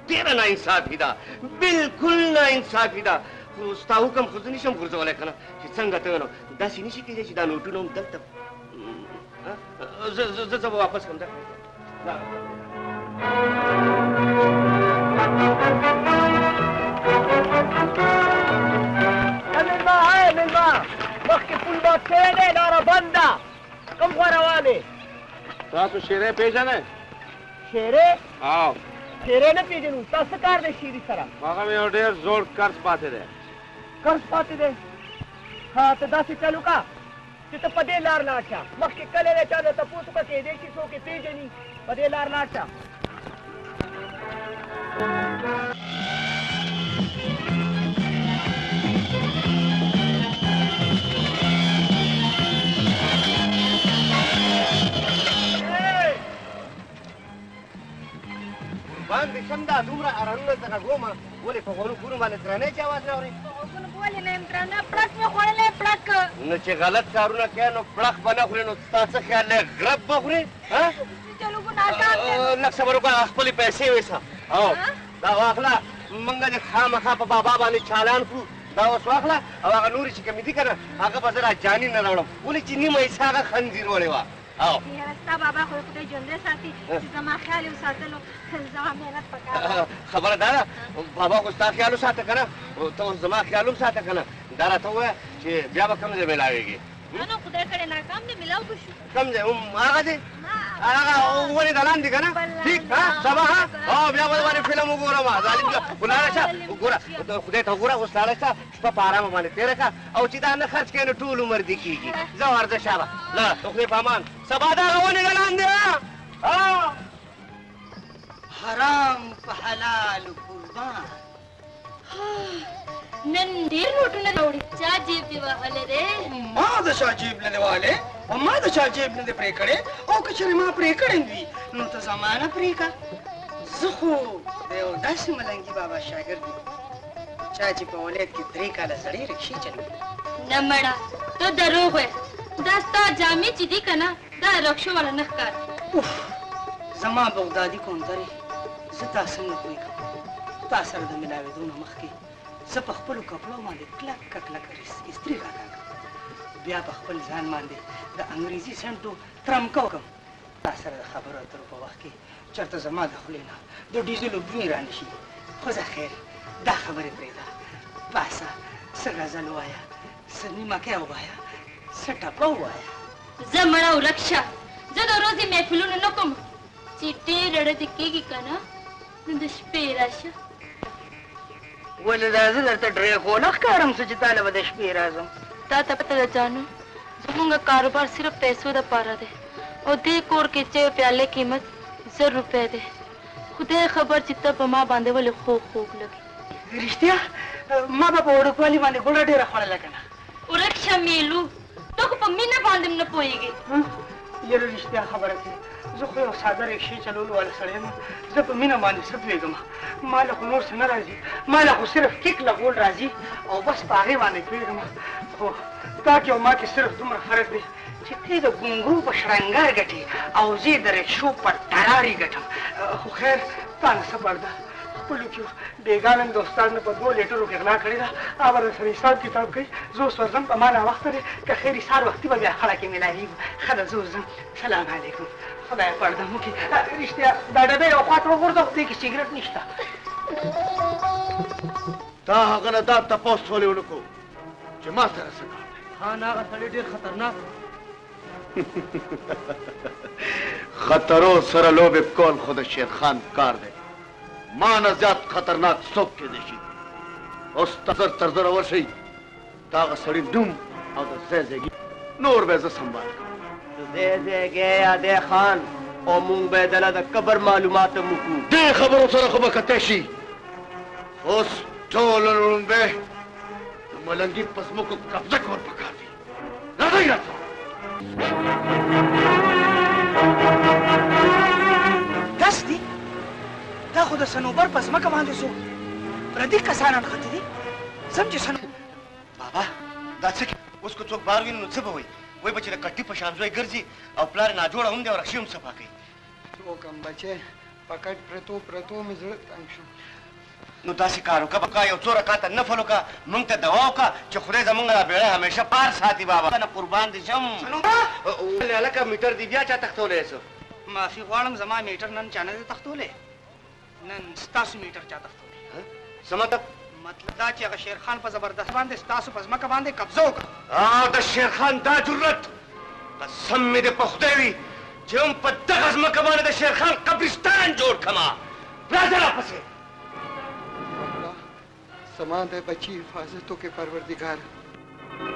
ډېره ناانصافي ده بلکل ناانصافي ده خو ستا حکم خو زه نشم غورځولی که نه چې څنګه ته نو داسې نشي کېدی چې دا نوټونه هم دلته زه به واپس کړم مېلمه مخکې پول مات شوی دی لاره بنده کوم خوا روان یې تاسو شیرې پیژنئ شیرې او شیرې نه پېژنو ستا څه کار دی شیرې سره هغه مې یو ډېر زوړ قرض پاتې دی ها ته داسې چل وکړه چې ته په دې لار لاړ شه مخکې کله دی چا نه تپوس وکړه کېدی شي څوک یې پېژني په دې لار لاړ شه باندې شم دا دومره ارانونه څخه ګومه ولې په غوږونو باندې درنې چې اواز نه اورې ولې نه یم درنه پړک مې خوړلی پړک نو چې غلط کارونه کوې نو پړک به نه خورې نو ستا څه خیال دی غرب به خورې لږ صبر وکړه خپلې پیسې ویسه او دا واخله موږ دې خامخا په بابا باندې چالان کړو دا اوس واخله او هغه نورې چې کمې دي که نه هغه به زه را جاني نه راوړم ولې چې نیمه حصه هغه خنځیر وړې وه او ستا بابا خو خدای ژوندی ساتي چې زما خیال یې وساتلو زما محنت پکار خبره دا ده بابا خو ستا خیال وساته که نه ته اوس زما خیال هم ساته که نه دا راته ووایه چې بیا به کوم ځای میلاوېږي نو خدای کړې ناکام دی میلاو به شو کوم ځای هغه دی هغه ونې دلان دي که نه ټیک سبا او بیا به باندې فلم وګورم ظالم ولاړه شه وګوره خدای ته وګوره اوس لاړه شه شپه په ارامه باندې تېره کړه او چې دا نه خرڅ کړې نو ټول عمر دې کېږي ځه ورځه شابه لاړه د خدای په امان سبا دا هغه ونې دلان دی حرام په حلال قربان نن ډېر نوټونه راوړي چا جیب دې وهلی دی ما د چا جیب نه دی وهلی او ما د چا جیب نه دی پرې کړی او که چېرې ما پرې کړی وي نو ته زما نه پرې کړه زه خو د یو داسې ملنګي بابا شاګرد یم چا چې په ولایت کې 3 کاله سړی رکشې چلوي न मड़ा तो दरोग है दस्ता जामी चिदी कना दा रक्षो वाला नखकार जमा बगदादी कौन दरे जता संग कोई का सर द मिलावे दोनों मख के सब खपल कपड़ों मांदे क्लक क्लक स्त्री राखा बिया खपल जान मांदे द अंग्रेजी सेंटो ट्रम को कम तासर खबर अतर په وخت کې چرته زما د خلینا د ډیزل بوی رانشي خو زه خیر دا خبره پرېدا باسا سغزل وایا سنیما کې وایا سټاپا وایا زمړه ورکشا زه د روزي محفلونو نکوم چې ډېر اړه دې کېږي کنه نو د شپې راشه ولې دا زه درته ډېر خو نه ښکارم چې طالب د شپې راځم تا ته پته ده جانو زمونږ کاروبار صرف پیسو د پاره دی او دې کور کې چې پیاله قیمت 100 روپے دی خدای خبر چې ته په ما باندې ولې خوږ لګي رښتیا ما به په وړوکوالي باندې ګوړه ډېره خوړله که نه ورکشه میلو ته خو په مینه باندې نه پوهېږې یاره رښتیا خبره کوي زه خو یو ساده رکشې چلولو والا سړی یم زه په مینه باندې څه پوهېږم ما له خو نور څه نه راځي ما له خو صرف کیک لګول راځي او بس په هغې باندې پوهېږم خو تا کې او ما کې صرف دومره فرق دی چې ته د ګونګرو په شرنګار ګټې او زه د رکشو په ټراري ګټم خو خیر تا نه څه پړ ده خپلو کې بېګانه مې د استاد نه په 2 لیټرو کې غلا کړې ده هغه به سره حساب کتاب کوي زه اوس ورځم په ما ناوخته دی که خیر سهار وختي به بیا خړه کې میلاوېږو ښه ده زه اوس ځم سلام علیکم خدای پړده مو کړي رښتیا دا ډبې یو خوا ته وغورځوه دې کې سګرټ نشته تا هغه نه دا تپوس ولې ونه کړو چې ما سره څه کار دی خان هغه سړی ډېر خطرناک خطرو سره لوبې کول خو د شیرخان کار دی ما نه زیات خطرناک څوک کېدی شي اوس تر زره ورشئ د هغه سړي نوم او د ځای ځایګي نور به زه سنبال کړم ځای ځایګی یادی خان او مونږ به دله د قبر معلومات هم وکړو دې خبرو سره خو به کتی شي اوس ټوله لومبې د ملنګي په ځمکو قبضه کول پکار دي راځئ راځه داس دي دا خو د صنوبر په ځمکه باندې څوک پردي کسانان خطي دي سم چې بابا دا څه اوس که څوک بار ویني نو څه به وایي وایي به چې د کټي په شان زوی ګرځي او پلار یې ناجوړه هم دی او رخشي هم صفا کوي څه وکړم بچی په کټ پرتو مې زړه تنګ شو نو داسې کار وکړه یو څو رکاته نفل وکړه موږ ته دوا وکړه چې خدای زموږ دا بیړۍ همیشه پار ساتي بابا نه قربان دي شم هلکه میټر دي بیا چا تختولی څه معافي غواړم زما میټر نن چا نه دی تختولی نن ستاسو میټر چا تختولی څه مطلب مطلب دا چې هغه شیرخان په زبردست باندې ستاسو په ځمکه باندې قبضه وکړه د شیرخان دا جرت قسم مې د په خدای وي چې هم په دغه ځمکه باندې د شیرخان قبرستان جوړ کړمه راځه راپسې سما د بچی حفاظت وکړې پروردګار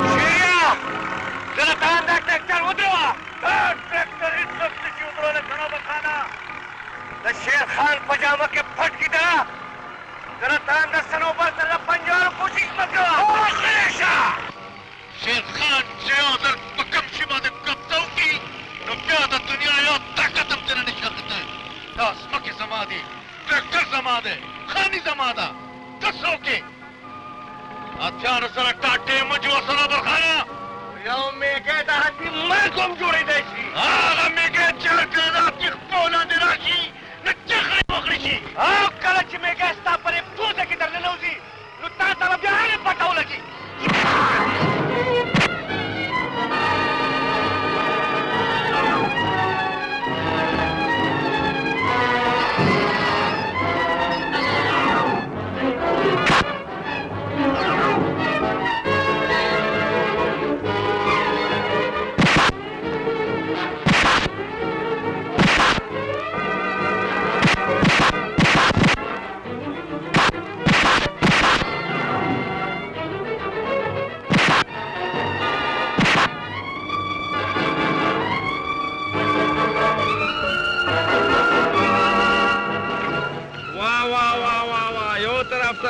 شیریا زلطان دا ټریکټر ودروه دا ټریکټر هېڅ څوک نشي ودرولی خرابه خانه د شیرخان په جامه کې پټ کېده زلطان د صنوبر سره د پنجولو کوشش مه کوه غلی شه شیرخان چې یو ځل په کوم شي باندې قبضه وکړي نو بیا د دنیا یو طاقت هم ترې نشي اخیستی دا ځمکې زما دي ټریکټر زما دی خاني زما ده ته څوک یې اتیانو سره ټاټې مه جوړ صنوبر خانه یو میږی د حتي مرګ هم جوړېدی شي هغه میږی چې هرکله د حتي خپو لاندې راشي نو چغرې وکړی شي او کله چې میږی ستا پرې پوزه کې در ننوځي نو تا ته به بیا هغې پټه ولګي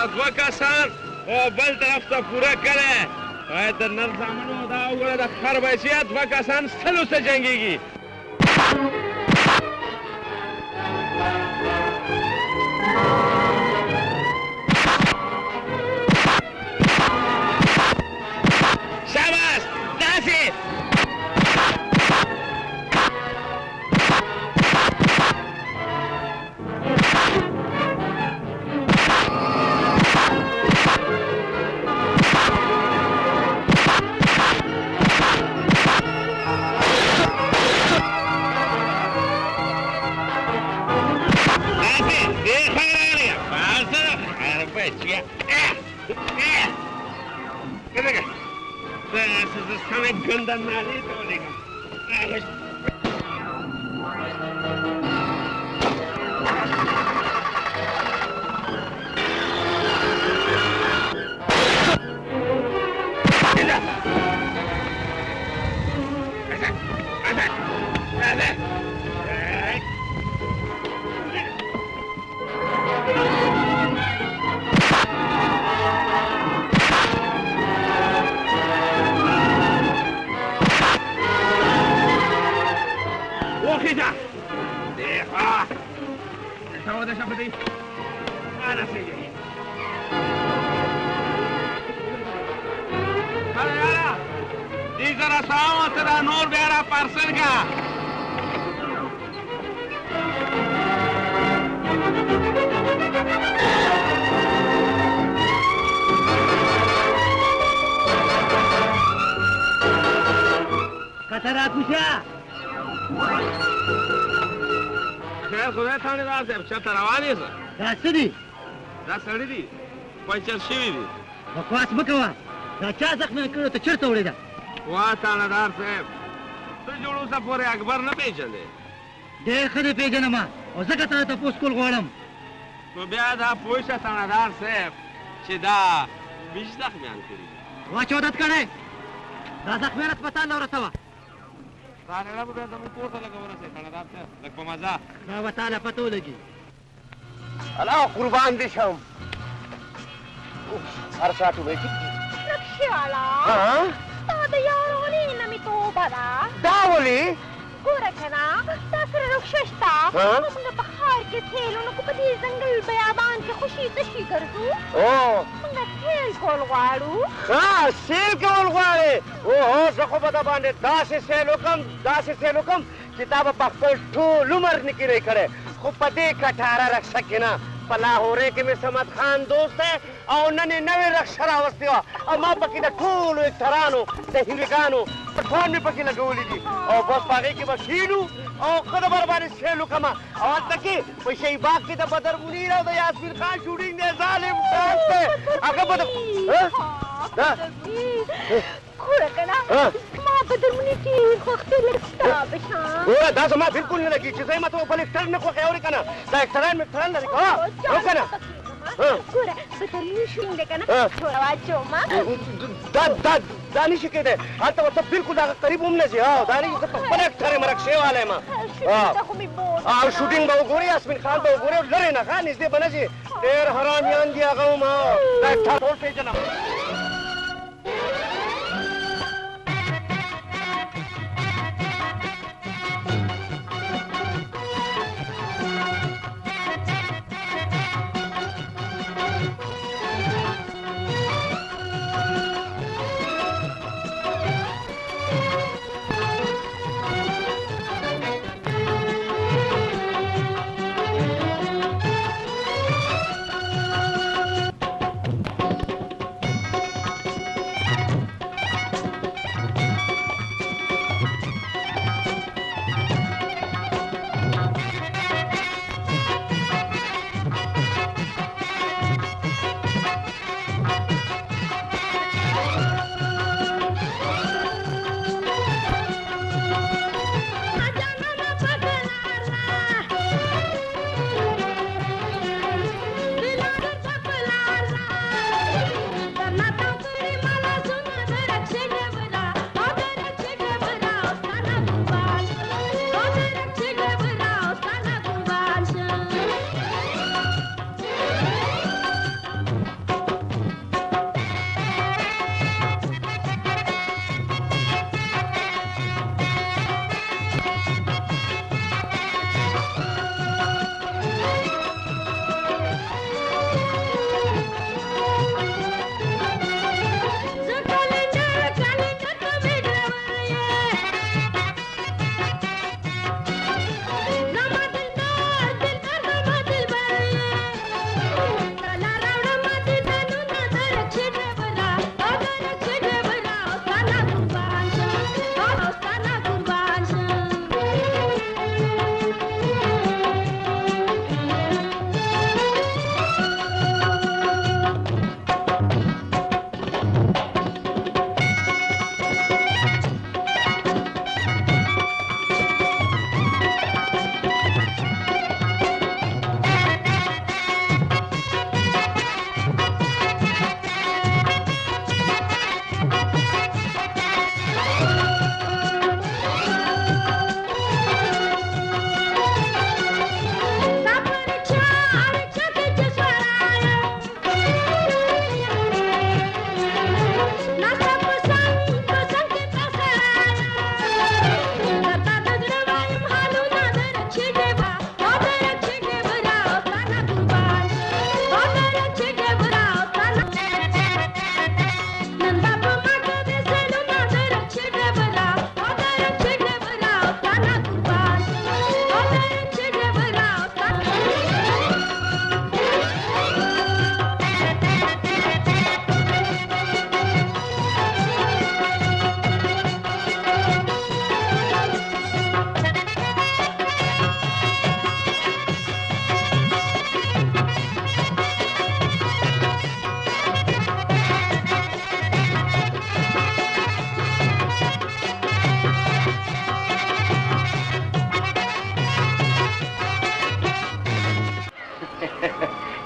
دوه کسان او بل طرف ته پوره کړی باید د نر زامنو دا وګوره د خر بچیه دوه کسان سلو سه جنګېږي Chica. ¿Qué te queda? Se están encantan malito, digo. وخيجة الهوا ده شفتي انا سيجي अरे यार ये जरा साओ तेरा नूर बेरा पार्सल का कचरा खुशा खैर खुदा थानेदार साहब छत रवानी सर रास्ते रास्ते दी पंचर शिवी दी बकवास मकवा دا چا زخم کړو ته چیرته وړې ده وا تانادار صاحب ته جوړو سه پورې اکبر نه پیژندې ډېر ښه دې پیژنم او ځکه تا ته تپوس کول غواړم نو بیا دا پوه شه تانادار صاحب چې دا بیش زخمیان کړي وا چودت کړی دا زخمیان هسپتال ته ورسوه رانړه به بیا زموږ کور ته لږ ورسوي تانادار صاحب لږ په مزه دا به تاله پته ولګي الله قربان دې شم هر ساعت وې ټیک رکشوالا تا د یارونې نه مې توبه ده دا ولې ګوره کنه تا سره رخصه شته موږ په ښار کې تېلو نو په دې ځنګل بیابان کې خوشي تشي ګرځو موږ تېل کول غواړو ها سیل کول غواړې اوهو زه خو به د باندې داسې سیل وکړم چې تا به په خپل ټول عمر نکرې کړی خو په دې کټاره رخصه کې نه په لاهورې کې مې صمد خان دوست دی او نن یې نوې رخصه راوستې وه او ما پکې د ټولو اکترانو د هندوګانو پټوان مې پکې لګولي دي او بس په هغې کې به کښېنو او ښه د بربانې سیل وکړم او هلته کې په شهید باغ کې د بدر منیر او د یاسمین خان شوټینګ دی ظالم ډانس دی هغه به ګوره کنه ما بدر منیر کې خوښتې لږ ستا په شان ګوره دا زما بلکل نه لګي چې زه یې ماته بل اکټر نه خوښوي اورې که نه دا اکټران مې اکټران لري که او که نه ګوره بدر منیر شوټینګ دی که نه ټوله واچومه دا نشي کېدی هلته ورته بلکل دغه قریب هم نه ځي دا نه زه په خپل اکټر یم رکشې والی یم او شوټینګ به وګورې یاسمین خان به وګورې لرې نه ښه نږدې به نه ځي ډېر حرامیان دي هغه هم دا اکټر ټول پېژنم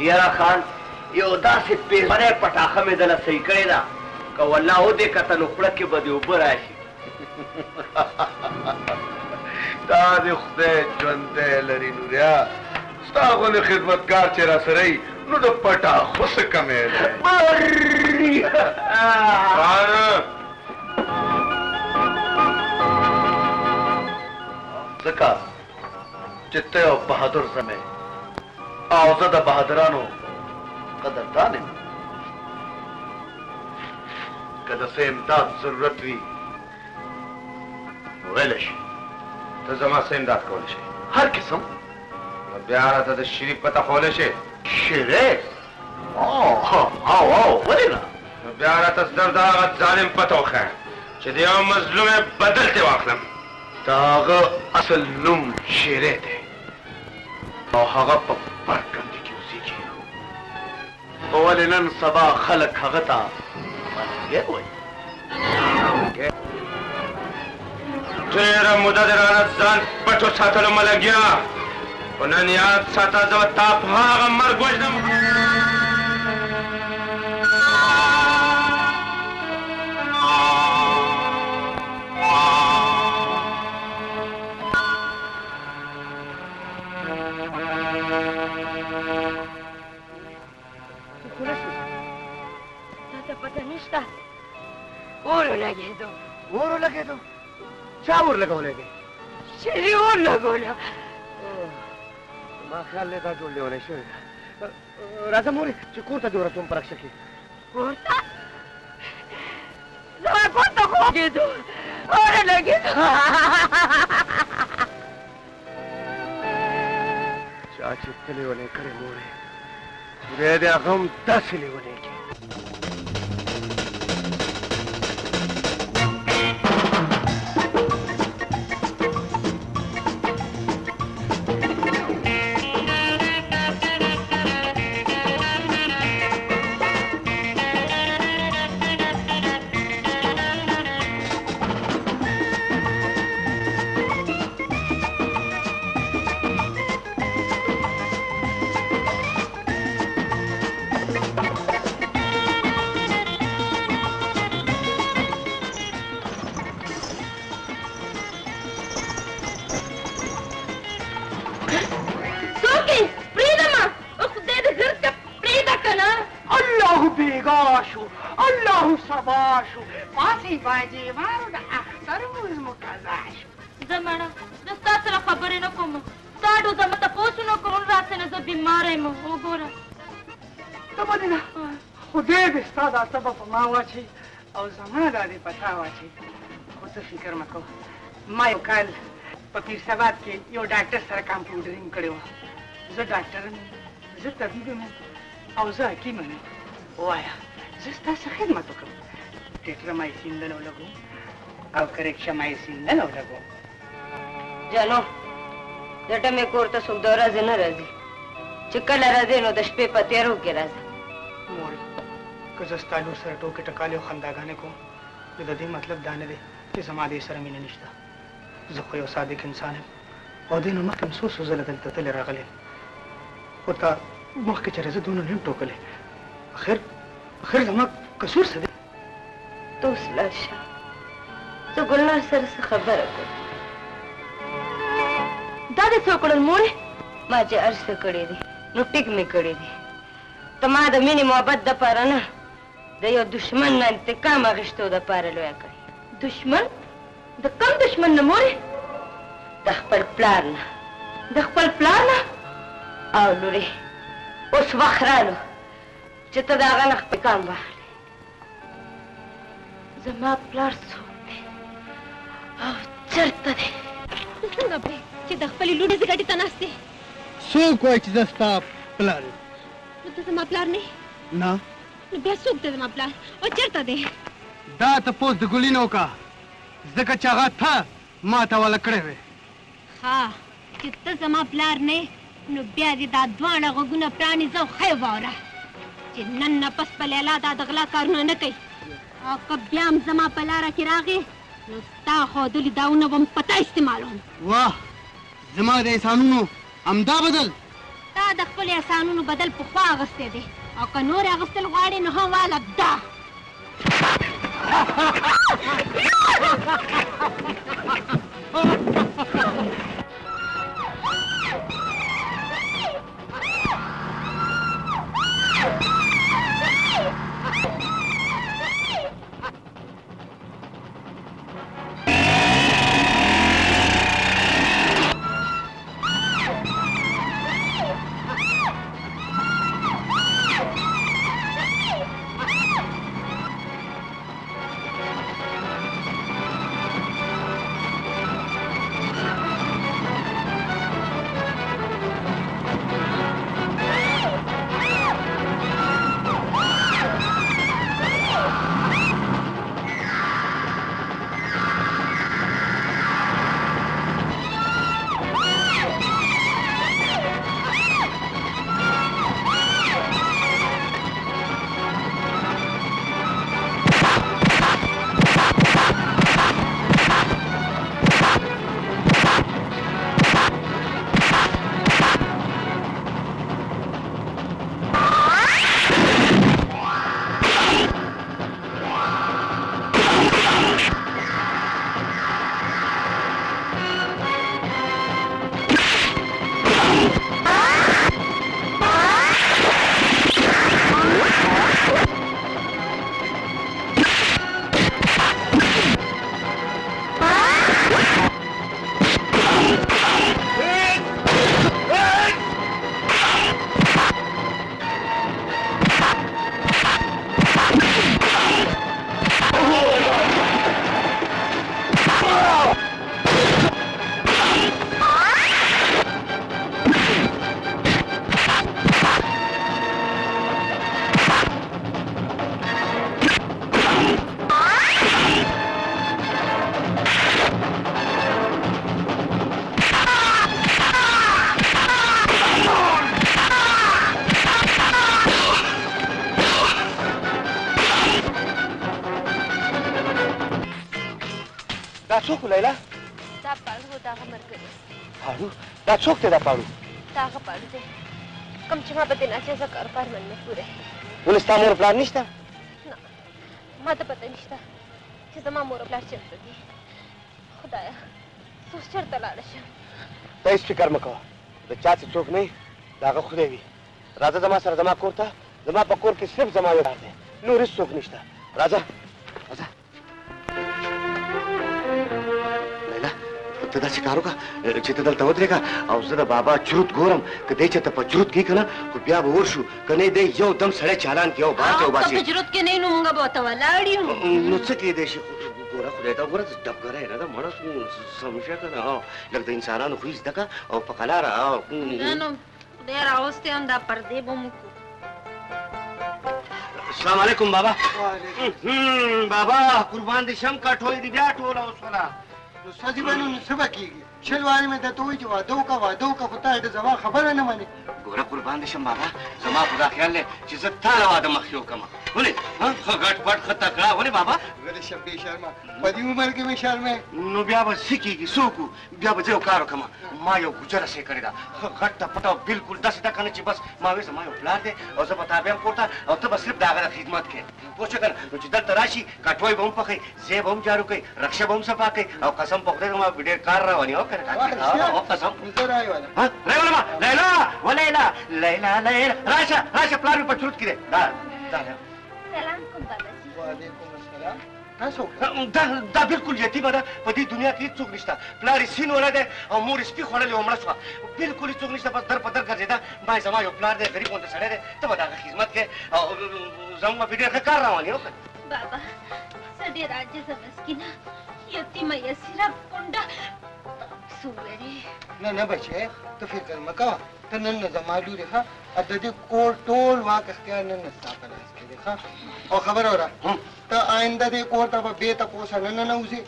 यारा खान यो दासे पेमने पटाखा में दला सही करे ना का वल्ला हो दे का तनु पड़क के बदे ऊपर आशी तादे खुदे चंदे लरी नुरिया स्तागो ने खिदमतगार चेरा सरई नु द पटाखो से कमेल है जका चित्ते और बहादुर समय आउज़द बहादुरानो कदरदान है कद से इमदाद जरूरत हुई वेलश तो जमा से इमदाद कौलश हर किस्म ब्यारा तो शरीफ पता खोलश शेरे आओ वही ना ब्यारा तो दर्दा जालिम पता है चलिए मजलूम बदलते वाखलम ताग असल नुम शेरे थे और हगा पर करने की उसी की ओवलिनन सबा खलक हगता ये हुई तेरा मुददराना जान पटो साथलो मल गया उन्हें याद साथा जो ताप हागा मर गोजनम पता निष्ठा ओरो लगे दो क्या और लगाओ लेगे शेरी और लगो ला मां ख्याल लेता जोड़ ले होने शेर राजा मोरी चिकूरता जोरा तुम परख सकी कोरता जरा कोरता हो गए दो और लगे दो चाची तले होने करे मोरे दे दे हम 10 ले होने की मावाची और जमा दादी पतावाची खुद फिकर मत को मैं कल पपीर सबात के यो डॉक्टर सर कंप्यूटरिंग करेवा जो डॉक्टर में जो तबीब में और जो हकीम में वो आया जिसता से खिदमत को टेट्रामाइसिन न लगो और करेक्शमाइसिन न लगो जानो जटा में कोरता सुदौरा जे न राजी चिकल राजे नो दशपे पतेरो के राजा कजस्तालू सर टोके टकाले खंदागाने को ददी मतलब दाने दे कि समाधि सर में निष्ठा ज़ख़्यो सादिक इंसान है और दिन उम्र कंसो सुज़ल दल ततल रगले होता मुख के चरज़ दोनों ने टोकले आखिर जमा कसूर से तो स्लाशा तो गुलना सर से खबर को दादे सोकड़ल मोड़े माजे अर्श से कड़ी दी नुटिक में कड़ी दी तमाद मिनी मोहब्बत द पारा ना दयो दुश्मन ना इंतकाम अगिश्तो द पारा लोया करी दुश्मन द कम दुश्मन न मोरे दखपल प्लान ना आओ लुरे उस वखरालो चित्ता दागा नख पे काम बाहले जमा प्लार सोते आओ चरता दे संगा पे कि दखपली लुड़े से गाड़ी तनास्ते सो कोई चीज़ स्टाप प्लान तो जमा प्लार नहीं ना बेसुक दे जमा प्लार और चरता दे दा तपोस द गुलिनो का जका चागा था माता वाला कड़े हुए हाँ चित्ता जमा प्लार ने नु ब्याजी दा द्वाना गुना प्राणी जो खैवारा जिन्नन नपस पलेला दा दगला कारुना न कई और कब्याम जमा पलारा की रागे नुस्ता खोदुली दाउना वम पता इस्तेमाल हो वाह जमा दे सानूनो अमदा बदल ता تا د خپل احسانونو بدل په خوا اغستی دی او که نور اغستل غواړې نو هم واله دا دا څوک لیلا؟ دا پاړو و دغه ملګری. پاړو؟ دا څوک دی دا پاړو؟ دا هغه پاړو دی کوم چې ما په دې ناچیزه کاروبار باندې مجبور دی. ولې ستا مور پلار نشته؟ نه ما ته پته نشته چې زما مور پلار چېرته دي. خدایه څه اوس چېرته لاړه شم؟ ته هېڅ فکر مه کوه د چا چې څوک نه وي د هغه خدای وي. راځه زما سره زما کور ته. زما په کور کې صرف زما یو پلار دی نور هېڅ څوک نشته. راځه راځه. ته داسې کار وکړه چې ته دلته ودرېږه او زه د بابا چروت ګورم که دی چېرته په چروت کښي که نه خو بیا به ورشو که نه دی یو دم سړی چالان کړي او بهر ته وباسي. په چروت کې نه نو موږ به ورته ولاړ یو. نو څه کېدی شي ګوره خدای ته ګوره ډبګری نه ده مړه سمشه که نه لږ د انسانانو خوی زده کړه او په قلاره نه نو خدای راوستی هم دا پردې به مو کړو. السلام علیکم بابا. بابا قربان دې شم کټوی دې بیا ټوله اوسوله. نو سوځي به نو څه به کېږي؟ شل وارې مې درته ووایي چې واده وکړه واده وکړه خو تا د زما خبره نه منې. ګوره قربان دې شم بابا زما خو دا خیال دی چې زه تا له واده مخکې وکړم. ولې ښه ګټ پټ ښه تکړه ولې بابا؟ غلی شه بې شرمه په دې عمر کې مې شرمې. نو بیا به څه کېږي څه وکړو بیا به زه یو کار وکړم. ما یو ګوجره سې کړې ده ښه غټه پټه بلکل داسې ده که نه چې بس ما وایي زما یو پلار دی او زه به تا بیا کور ته او ته به صرف د هغه د خدمت کوې پوه شوې که نه. نو چې دلته راشي کټوی به هم پخوي ځای به هم جارو کوي رکشه به هم صفا کوي او قسم په خدای زما ډېر کار رواني او که نه قسم زه رایولم. رایولم لیلا و لیلا لیلا لیلا راشه راشه پلار مې په چروت کې دی. سلام کوم باباجي. وعلیکم السلام. تاسو دا بالکل یتیمه ده په دې دنیا کې هېڅ څوک نشته. پلار یې سپین ولی او مور یې سپي خوړلې او مړه شوه. بالکل هېڅ څوک نشته بس در په در ګرځېده. ما زما یو پلار دی غریب غونته سړی دی ته به د هغه خدمت کوې او زموږ به ډېر ښه کار روان یې وکړه. بابا زه ډېر عاجزه مسکینه یتیمه یسیره کونډه څه وویلې؟ نه نه بچی ته فکر مه کوه ته نن نه زما لورې ښه د دې کور ټول واک اختیار نن نه ستا په لاس کې دی ښه او خبره وره ته آینده دې کور ته به بې تپوسه نه ننوځې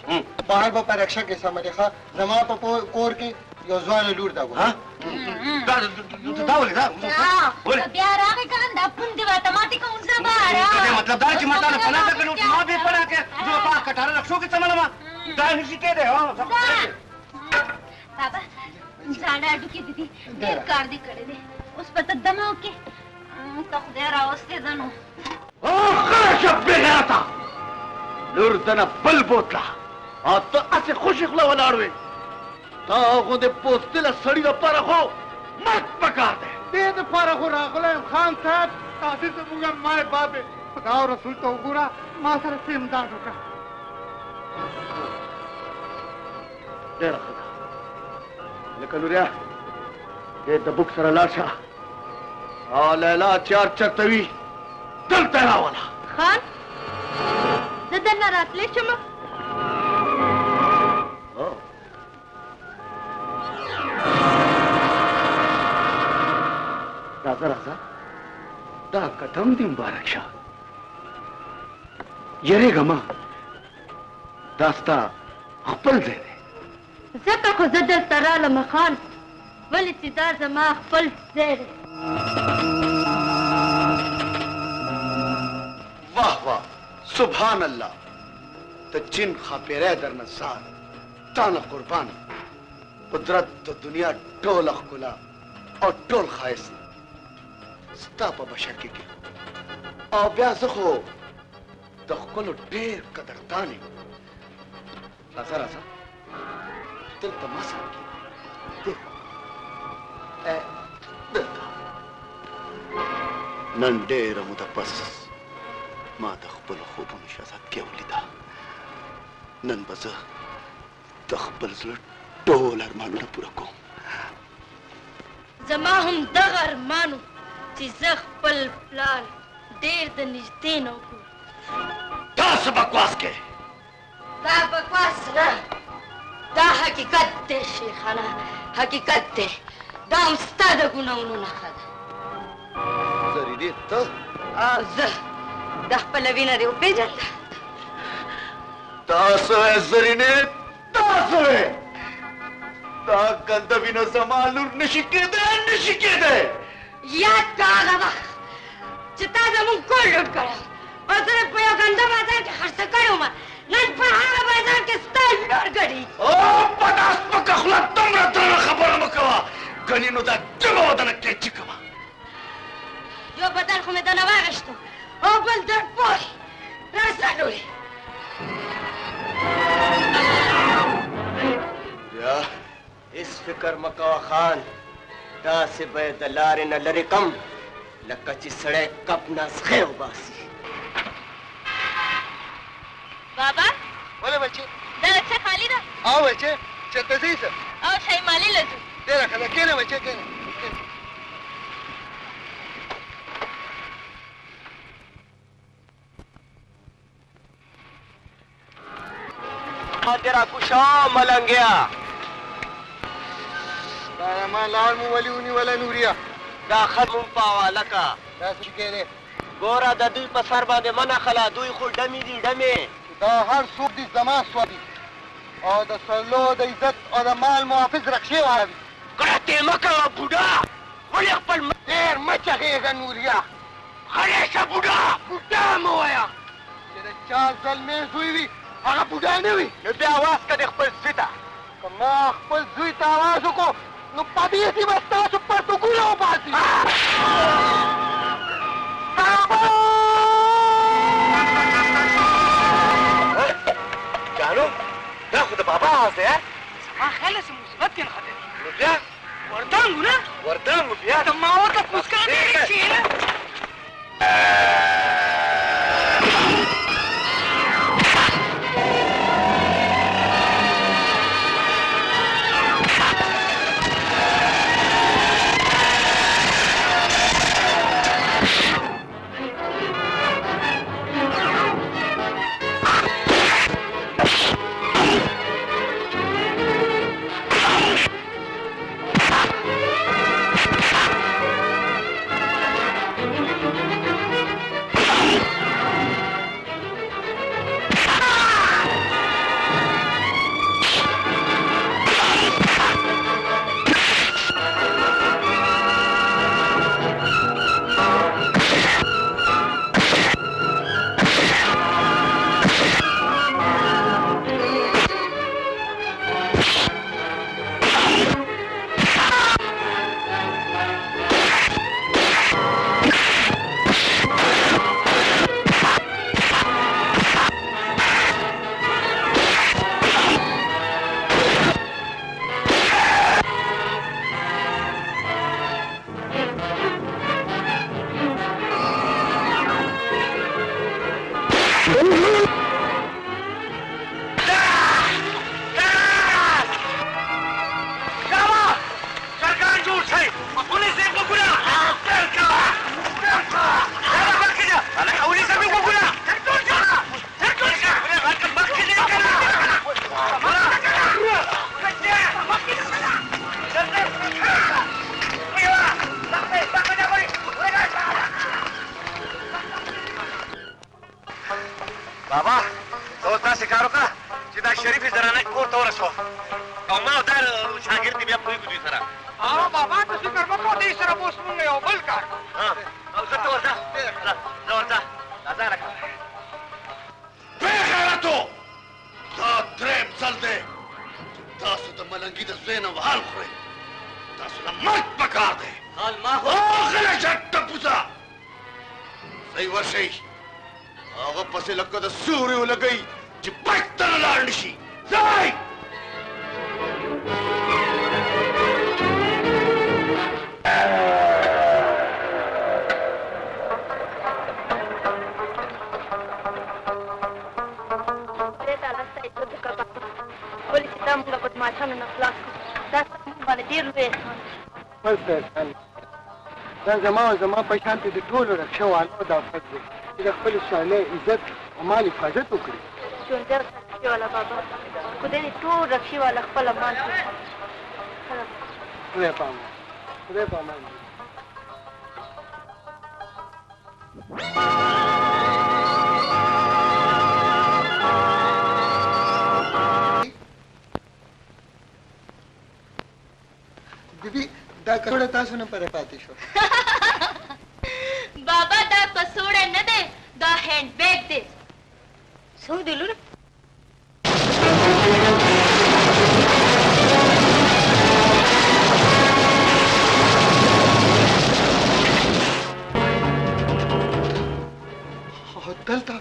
بهر به په رکشه کې سمه دی ښه زما په کور کې یو ځوانه لور ده ګوره. دا ولې دا بیا راغی که دا پوندې به اتوماتیکه وځه بهر. مطلب دا چې ما تا له پناه درکړې نو ما بې پناه کړې زه په کټاره رکشو کې څملم دا نشي کېدی. بابا زاړه هډوکي دي ډېر کار دې کړی دی اوس به ته دمه وکړې ته خدای راوستېدنو خرشه بېغیرته لور دنه بل بوتله او ته هسې خوشې خوله ولاړ وې تا غوندې پوستله سړي دپاره خو مرګ پکار دی دې دپاره خو راغلی یم خان صاحب تاسې زموږ مای باب خدا او رسول ته وګوره ما سره څه امداد وکړه ډېره ښه ده لکه نوریا دې د بوک سره لاړ شه او لیلا چار چرته وي دلته یې راوله خان زه درنه راتلی شم راځه راځه دا قدم دې مبارک شه یریږه مه دا ستا خپل ځای دی ځکه خو زه دلته رالم خان ولې چې دا زما خپل ځای دی واه واه سبحان الله ته چین خاپیری درنه سار تا نه قربان قدرت د دنیا ټوله ښکلا او ټول ښایست ستا په بشکې کې او بیا زه خو د ښکلو ډېر قدردان یم راځه راځه دلته ما سره کښېنه دلته نن ډېره موده پس ما د خپلو خوبونو شهزادګۍ ولیده نن به زه د خپل زړه ټول ارمانونه پوره کوم زما هم دغه ارمان و چې زه خپل پلار ډېر د نږدې نه وګورم دا څه بکواس کوې دا بکواس نه دا حقیقت دی شیخانه حقیقت دی دا هم ستا د ګناهونو نښه ده زرینې ته او زه د خپله وینه دې وپېژنده دا څه وې زرینې دا څه وې دا ګنده وینه زما لور نشي کېدی نشي کېدی یاد کا هغه وخت چې تا زموږ کور لوټ کړی او زه په یو ګنده بازار کې خرڅه کړې وم نن په هغه بازار کې ستا لور ګډي او په دا سپکه خوله دومره درنه خبره مه کوه ګنې نو دا ژبه ودنه کېچي کوه یو بدل خو مې دنه واغېشتو او بل در پورې راسه لورې بیا هېڅ فکر مه کوه خان داسې به یې د لارې نه لرې کم لکه چې سړی کپ نه زغی وباسي بابا ولې بچې دا څه خالي ده او بچې چېرته ځې څه او شیمالي له ځو ډېره ښه ده کښېنه بچې کښېنه तेरा कुशा मलंगिया دا ما لال مو ولي ونیوله نوریا دا خط مون پاوه لکه دا څه کېدی ګوره د دوی په سر باندې مه نښله دوی خو ډمې دي ډمې دا هر څوک دي زما سوه دي او د سرلو د عزت او د مال محافظ رخشې والا دي ګړتې مه کوه بوډا ولې خپل ډېر مه چغېږه نوریا خلیشه بوډا بوډا مه وایه چې د چا زلمی زوی وي هغه بوډا نه وي نو بیا اواز که دې خپل زوی ته که ما خپل زوی ته اواز وکړو نو په دې سي به ستاسو پرتوګونه وباسي جانو دا خو د بابا آواز دی زما خیال څه مثبت دی نښه نو بیا وردانګ و نه وردانګ و بیا ته ما ورته کوسکا ډېرې کښېنه बाबा दोस्ता शिकारो का सीधा शरीफ जरा को तो रसो कौमा उधर शागिर्द भी कोई कुछ सरा हां बाबा तो शिकर को दे सरा बोस में हो बल का हां अब तो जा दादा रखा बेगैरतो ता ट्रेप चल दे तासु तो मलंगी द ज़ेन हाल खोए तासु न मत पकार दे हाल मा ओ खले जट पुसा सही वर्षे आगा पसे लक्का द सूर्य लगई چې پښتن لاړ نشي ځای دا زما په شان دي ټول رښتوالو دا فت دي چې خپل شانه عزت او مال حفاظت وکړي چونجر رکشي والا بابا خدای دې ټول رکشي والا خپل مان خدای پامان بیبي دا کړه تاسو نه پره پاتې شو بابا دا کڅوړه نه ده دا هند بیگ ده څو دی لور دلته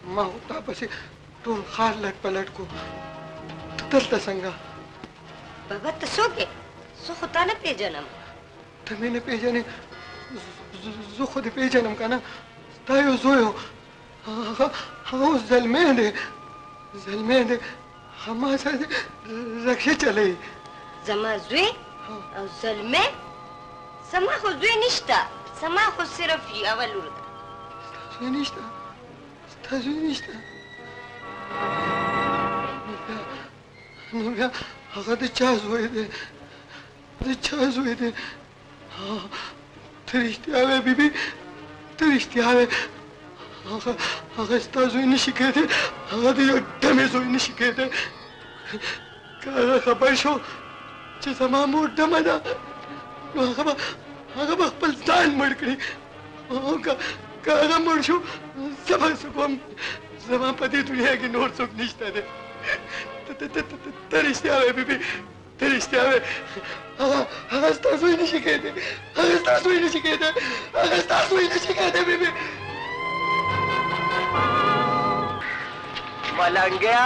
ما تا پسې ټول خار لټ پلټ کو دلته څنګه بابا ته څوک یې زه خو تا نه پیژنم ته مې نه پیژنې زه خو دې پیژنم که نه ستا یو زوی و هغه اوس زلمی دی ما سره رکشې چلوي زما زوی او زلمی زما خو زوی نشته زما خو صرف یوه لور ده زوی نشته ستا زوی نشته نو بیا هغه د چا زوی دی ته رښتیا وایې بیبي ته رښتیا وایې هغه ستا زوی نشي کېدی هغه د یو ډمې زوی نشي کېدی که هغه خبر شو چې زما مور ډمه ده نو هغه به خپل ځان مړ کړي او که هغه مړ شو زه به څه کوم زما په دې دنیا کې نور څوک نشته دی ته رښتیا وایې بیبي ته رښتیا وایې هغه ستا زوی نشي کېدی بیبي ملنګیا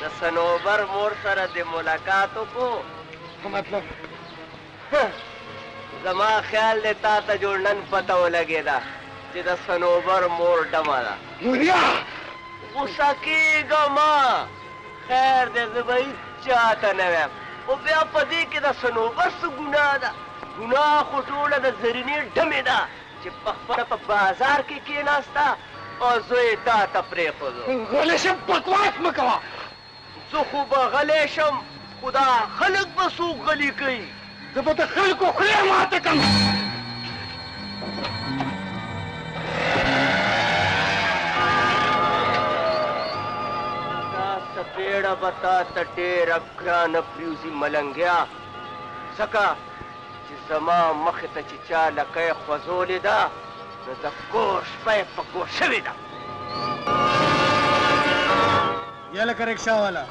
د سنوبر مور سره د ملاقات وکړو مطلب زما خیال دی تا ته جوړ نن پته ولګېده چې د سنوبر مور ډمه ده نوریا غوسه کېږه مه خیر دی زه به هېڅ چاته نه وایم خو بیا په دې کې د سنوبر څه ګناه ده ګناه خو ټوله د زرینې ډمې ده چې پخپله په بازار کې کېناسته او زوی تا ته پرېښودو غلی شم بکواس مه کوه زه خو به غلی شم خو دا خلک به څوک غلي کوي زه به د خلکو خولې ماته کړم دا سپېړه به تا ته ډېره ګرانه پرېوځي ملنګیا ځکه چې زما مخې ته چې چا لکۍ خوځولې ده نو د کور شپه یې په کور شوې ده یا لکه رکشا والا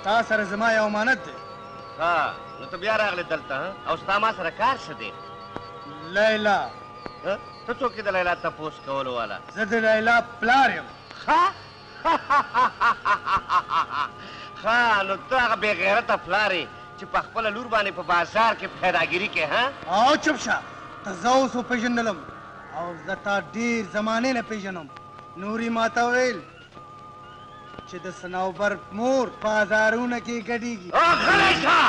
تا سره زما یو امانت دی ها نو ته بیا راغلې دلته او ستا ما سره کار څه دی لیلا ته څوک یې د لیلا تپوس کولو والا زه د لیلا پلار یم ښه نو ته هغه بې غیرته پلار یې چې په خپله لور باندې په بازار کې پیداګیري کې ها او چوپ شه ته زه اوس وپېژندلم او زه تا ډېر زمانې نه پېژنم نوري ماته ویل چې د صنوبر مور بازارونه کې ګډېږي غلی شه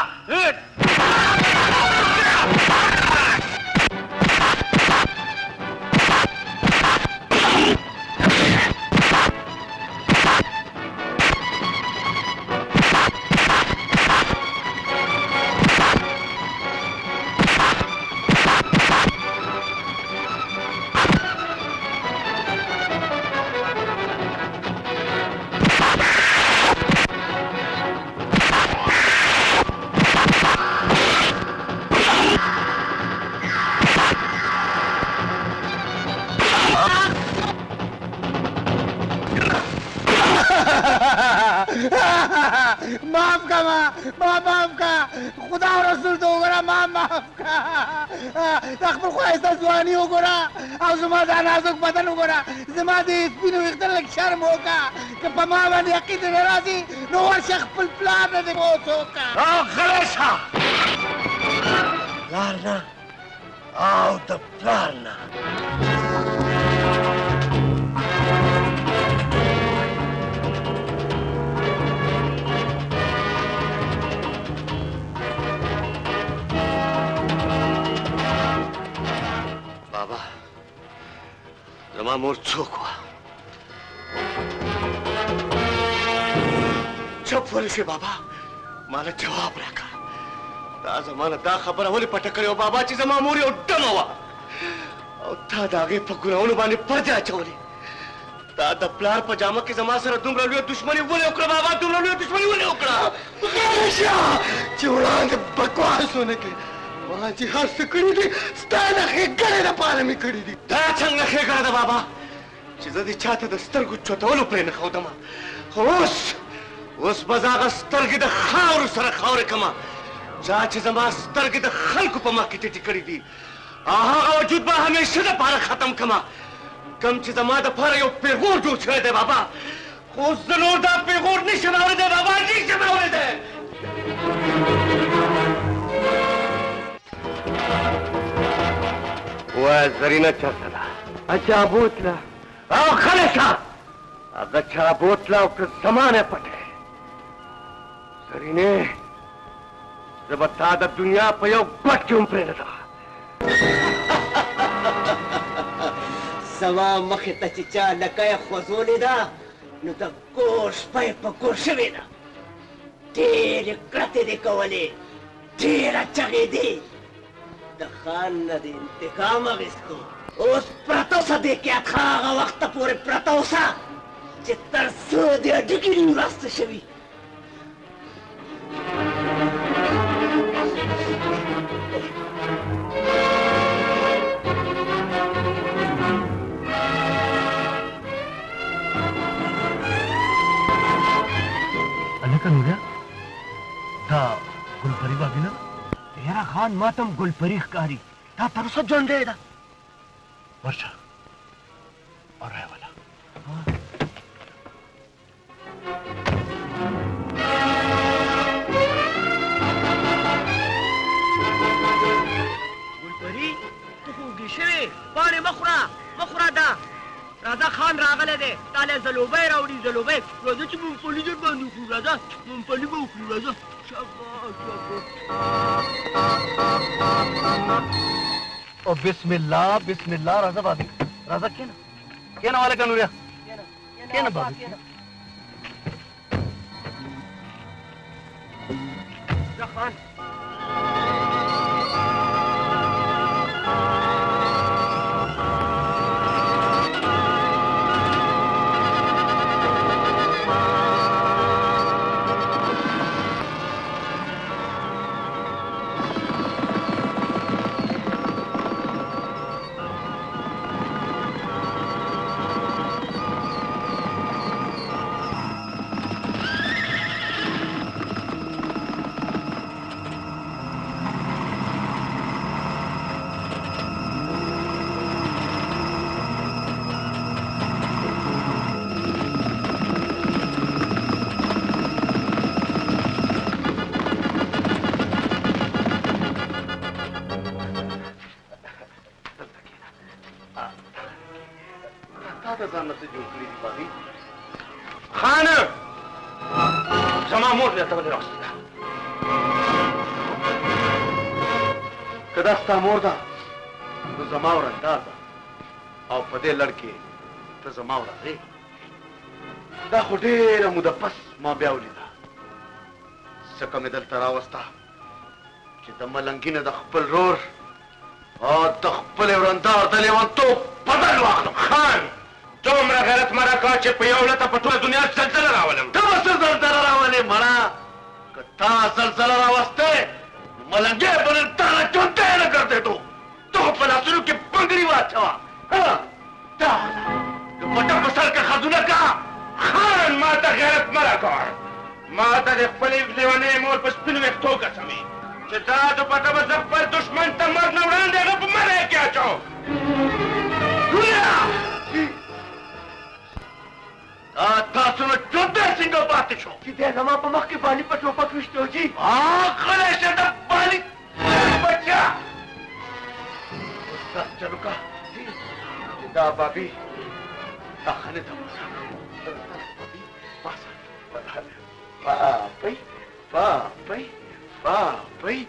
माफ का माफ का खुदा और रसूल तो होगा माफ का तखबर को ऐसा जुआनी होगा और जुमा नाजुक बदन होगा जुमा दे स्पिन इख्तल शर्म होगा कि पमा बन यकीन नाराजी नो वर्ष फुल प्लान दे वो होगा खलेसा प्लान आओ द प्लान बाबा जमा मोर चूक हुआ चुप बोले से बाबा माला जवाब रखा दा जमाना दा खबर होली पटकरे ओ बाबा ची जमा मोरी उड्डम हुआ और था दागे पकुराउन बाने पर्दा चोली दा द प्लार पजामा के जमा सर दुमरा लियो दुश्मनी बोले ओकरा बाबा दुमरा लियो दुश्मनी बोले ओकरा चिवड़ान बकवास होने के वहां जी हर सकड़ी दी स्टाइल के गले ना पाले में खड़ी दी दा छंग के गड़ा दा बाबा चिज़ दी चाहते द स्तर को चोटोलो प्रेन खाउदमा उस बजागा स्तर की द खावर सर खावर कमा चाचे जमा स्तर की द खल्क पमा की टिटी करी दी आहा वजूद बा हमेशा द पारा खत्म कमा कम ची जमा द पारा यो पेगोर जो छे दे बाबा उस जरूर दा पेगोर निशनावरे दे बाबा निशनावरे दे وزرينا تشرسلا أجابوتلا أو خلصا أجابوتلا وكالزمانة پته زرينه زبطا دا دنیا پا یو گوٹ کیوں پرینا دا سوا مخی تا چچا لکای خوزولی دا نو دا گوش پای پا گوشوی دا دیر کرتی دی کولی دیر چغی دی د خان نه د انتقام اخیستو اوس پرته اوسه دی کې اتخا هغه وخته پورې پرته اوسه چې تر څو د ډګري وراسته شوي هلکه نوریا دا ګلپري بابي نه तेरा खान मातम गुलपरी कारी ता तरसो जोन दे दा वर्षा और है वाला गुलपरी तू होगी शवे पाने मखरा दा राजा खान रागले दे ताले जलोबे राउडी जलोबे राजा ची मूंगफली जन बांधू खू राजा मूंगफली बांधू राजा ओ बिस्मिल्लाह राजा बाबी राजा क्या ना वाले का नूरिया क्या ना बाबी खान खान जमा मोर लेता बले रास्ता कदास्ता मोर दा तो जमा और अंदाजा और पदे लड़के तो जमा और रे दा खुदेर मुदपस मां ब्यावली दा सकम दल तरावस्ता कि दमलंगी ने दखपल रोर और दखपल वरंदा दलेवन तो बदल वाखल खान تومره غیرت مرا کا چې په یو لته په ټوله دنیا زلزله راولم ته به څه زلزله راولې مړه که تا زلزله راوسته ملنګې به نن تا نه چونتی نه ګرځې تو په لاسونو کې پنګړي واچوه دا د پټه په سر کې خزونه کا خان ما ته غیرت مه راکوه माता दे खपली लेवाने मोर पर स्पिन वेख्तो कसमी कि दाद पता बस पर दुश्मन तमर न उड़ान देगा पर मरे क्या चाहो दुनिया तासु न चोदे सिंगो बात छो कि दे नमा पमक के बाली पर टोपा कृष्ण जी खले से द बाली बच्चा चलो का दा बाबी ताखने तमसा बाबी पासा Papai, papai, papai.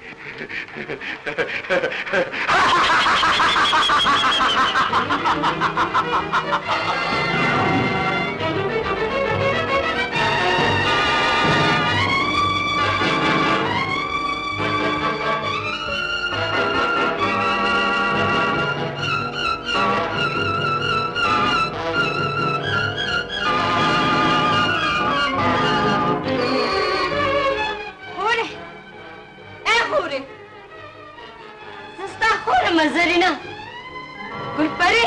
Mazarina, Gulpare,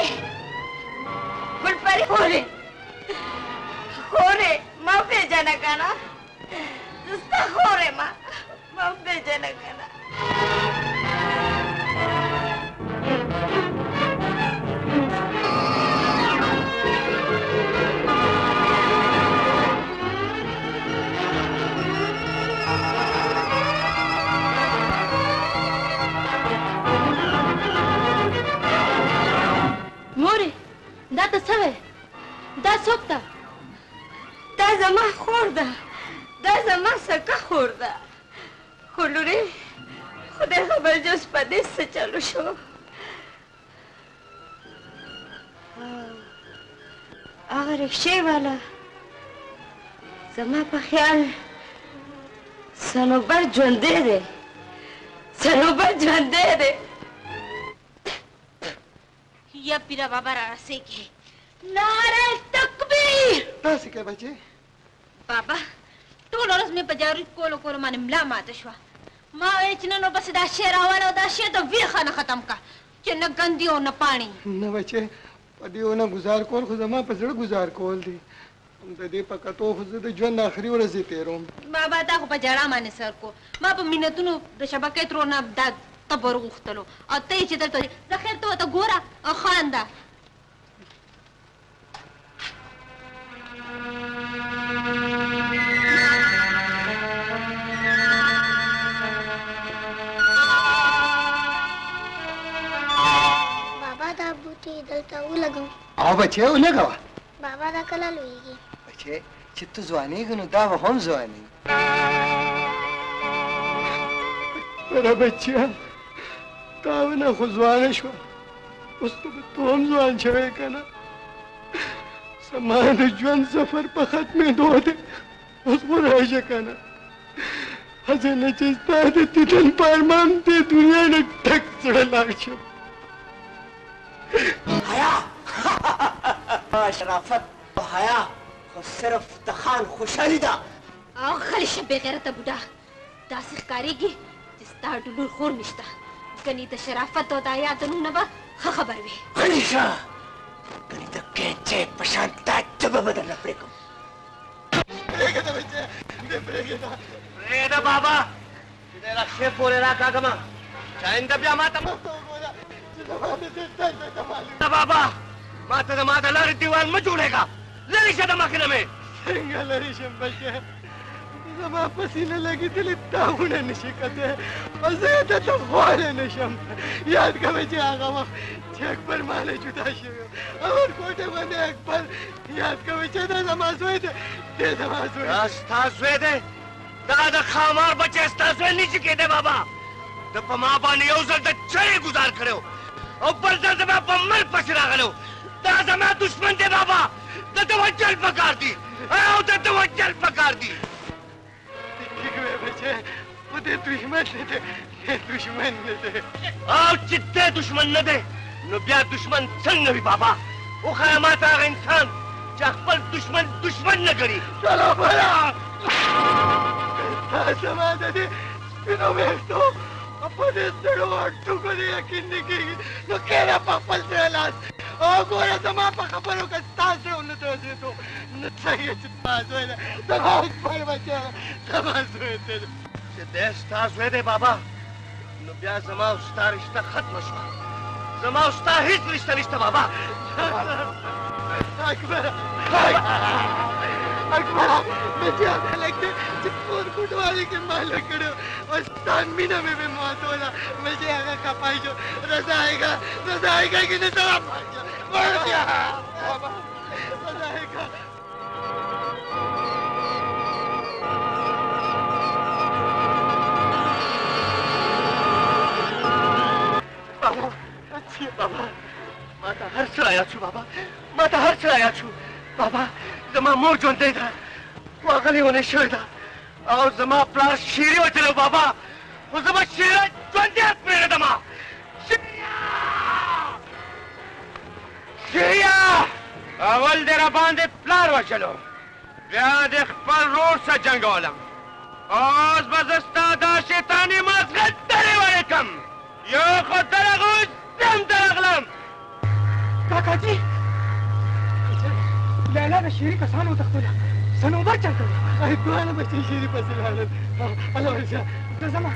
Hore, ma bejana kana, Justa hore ma bejana kana. دا ته څه دا څوک ده دا زما خور ده دا زما سکه خور ده خو لورې خدای خبر چې اوس په دې څه چلو شو هغه رکشې والا زما په خیال صنوبر ژوندی دی صنوبر ژوندی دی या पीरा बाबा रासे के नारे तकबीर तاسو کې بچي बाबा ټول ورځ مې په جارو کولو کولو باندې ملا ماته شوه ما ویل چې نن بس دا شعر راوړه او دا شعر د ویر خانه ختم کا چې نه ګندي او نه پاڼي نه بچي په دې ونه گزار کول خو زما په زړه گزار کول دي د دې په کتو خو زه د ژوند آخري ورځې تېروم بابا دا خو په جړه باندې سر کو ما په مینتونو د شبکې ترونه دا تبر غوښتلو او ته چې دلته زه خیر ته ورته ګوره او خانده بابا دا بوټي دلته ولګو او بچي ولګوه بابا دا کله لویږي بچي چې ته ځوانېږې نو دا به هم ځواني بره بچیه تاونه خو ځوانه شوه اوس ته هم ځوان شوی که نه زما د ژوند سفر په ختمېدو دی اوس خو راشه که نه هسې نه چې ستا د دیدن په ارمان دې دنیا نه ټک زړه لاړ شم حیا شرافت او حیا خو صرف د خان خوشحالي ده او خلی شه بې غیرته بوډا داسې ښکارېږي چې ستا ډلور خور نشته ګنې د شرافت او د حیا د نوم نه به ښه خبر وي غلی شه ګنې د کینچې په شان دا جبه به درنه پرېږدم پرېږده بچی دې پرېږده پرېږده بابا چې دی رخشې پورې راکاږمه چاینده بیا ما ته بابا ما ته د ما د لارې دیوال مه جوړېږه لرې شه د مخې نه مې څنګه لرې شم بچی زما په سینه لګېدلې داغونه نشي کتی او زه یې درته خوړی نه شم یاد کوه چې هغه وخت چې اکبر ما نه جدا شوی امر کوټې باندې اکبر یاد کوه چې دا زما زوی دی دی زما زوی دا ستا زوی دی دا د خامار بچی ستا زوی نشي کېدی بابا د په ما باندې یو ځل د چړې ګزار کړی او بل ځل زما په مل پسې راغلی دا زما دشمن دی بابا د ده وجل پکار دي او د ده وجل پکار دي ٹھیک ہے بچے وہ دے دشمن نه دی دی دشمن نه دی او چې دی دشمن نه دی نو بیا دشمن څنګه وي بابا وښایه ما ته هغه انسان چې خپل دشمن دشمن نه ګڼي چلو بلا تا زما د دې سپینو ویښتو او په دې سړو هډوکو دې یقین نه کېږي نو کښېنه په خپل ځای لاس او ګوره زما په خبرو که ستا زړه ونه درځېدو चाहिए पास हुए ना तमाम पर बच्चे तमाम हुए थे देश ताज हुए थे बाबा नुब्या जमा उसका रिश्ता खत्म हुआ जमा उसका हिच रिश्ता रिश्ता बाबा अकबर अकबर मुझे आने लगते चिप्पोर कुटवाली के मालूम करो और तानमीना में भी मौत होला मुझे आगा कपाई जो रजा आएगा कि नहीं तो मर गया रजा आएगा बाबा अच्छी बाबा माता हर चलाया छु बाबा माता हर चलाया छु बाबा जमा मोर जोन दे था वो अगली होने शोर था और जमा प्लास शीरी हो चलो बाबा वो जमा शीरा जोन दे मेरे दमा शिरिया अवल देरा बांधे प्लार वा चलो व्याद इखपल रोड सा जंगोलम और बजस्ता दा शैतानी मस्गद तरे वाले कम यो खुद तरगुज दम तरगलम काका जी लैला ने शीरी का सानू तख्तुला सनोबर चल कर अरे कौन बच्चे शीरी पसंद हालत अल्लाह वर्षा तो जमा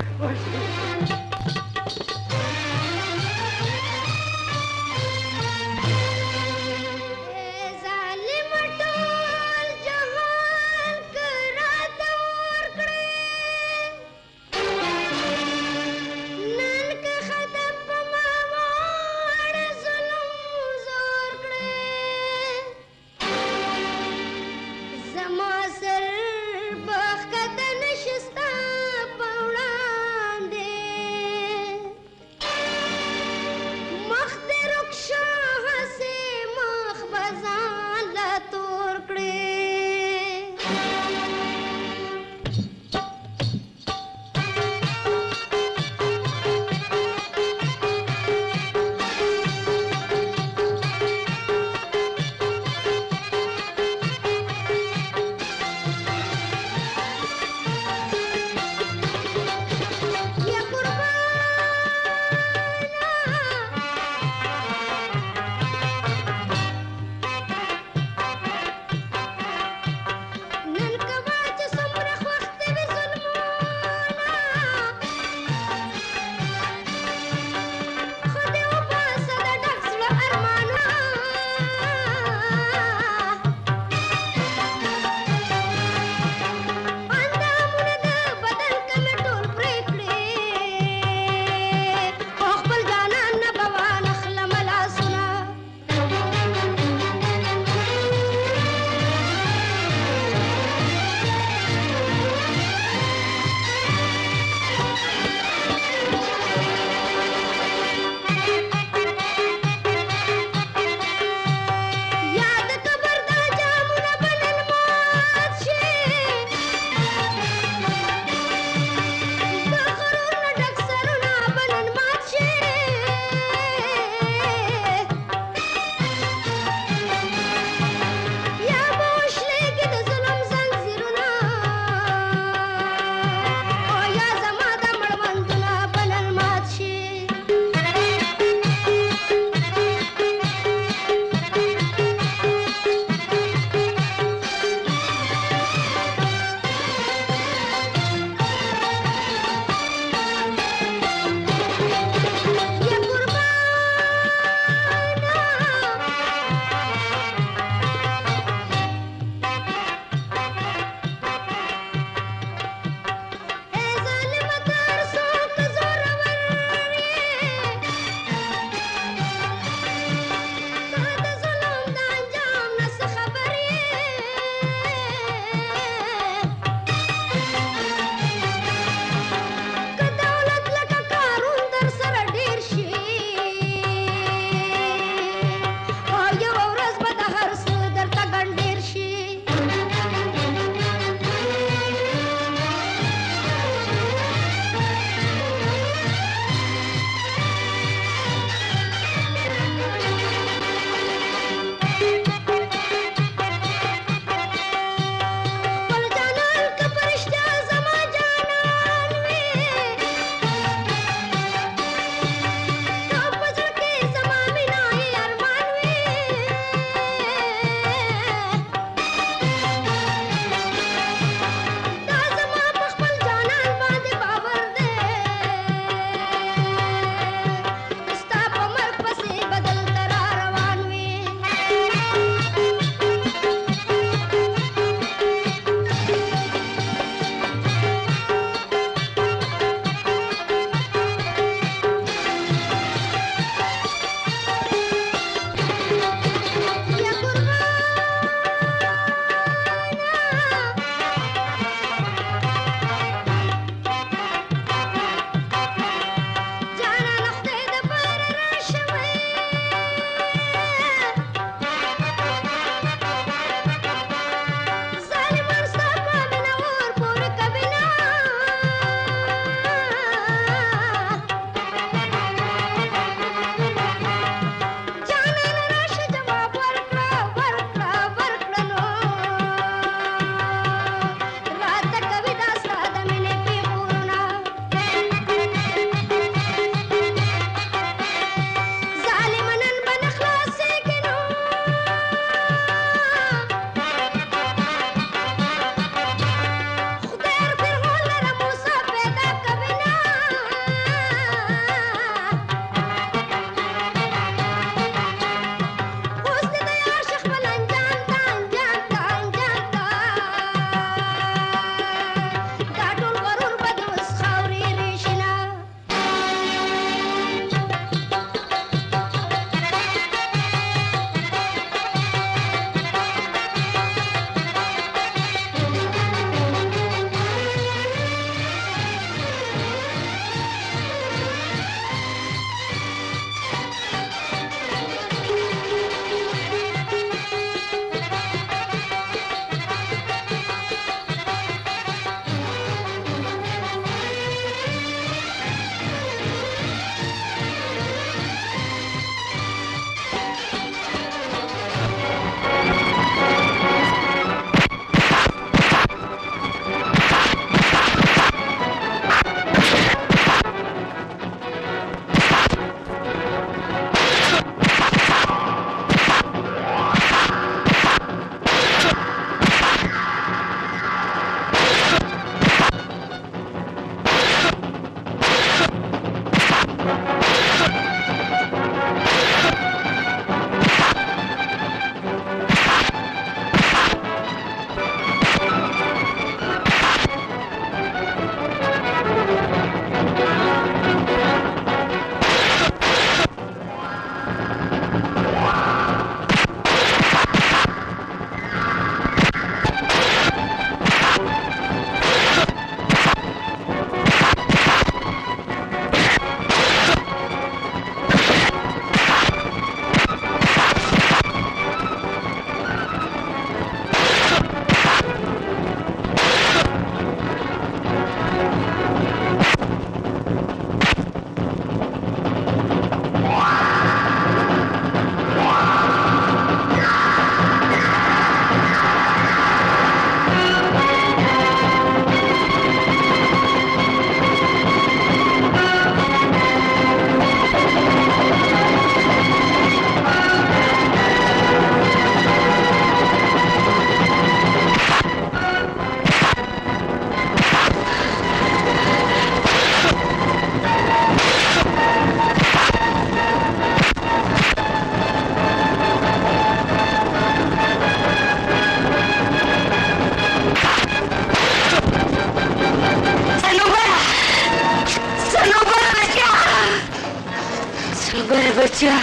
बच्चा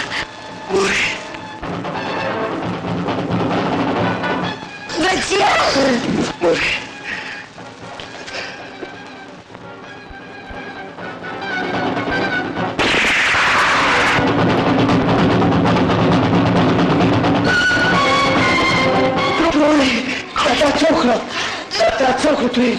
बच्चा Tacokro tu.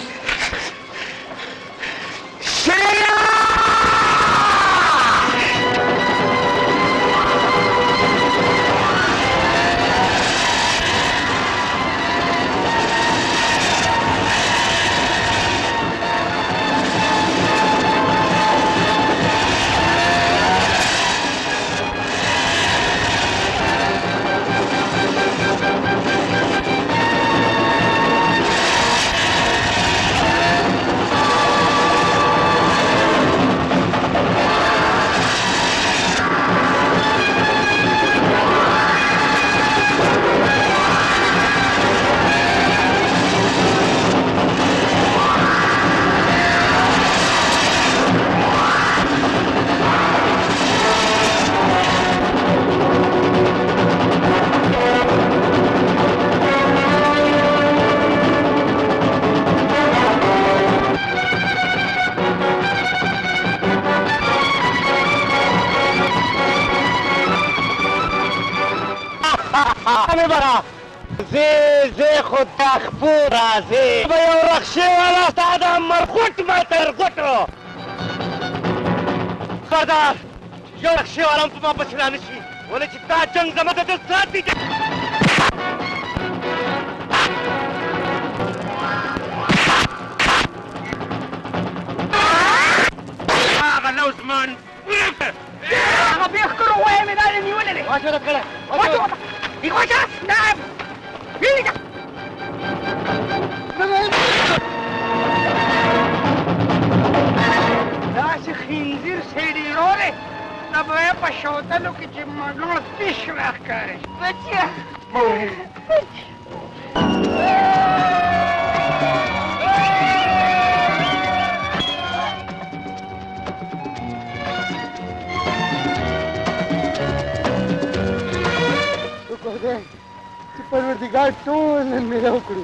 زي خد اخبورها زي بيورخشي ولا استعدام مرخوت ما ترقطرو سردار يورخشي ولا ما بشنا نشي ولا جدا جنگ زمان دستات دي هذا لوزمان هغه بيخكروا وای مې دا نیولې واچو کړه واچو دی واچو نعم ویل دا چې خنزیر سړي روله دا به په شوتلو کې چې مګلو تیش راښکاري بچیا परवरदिगार टोल मेरा उकड़ू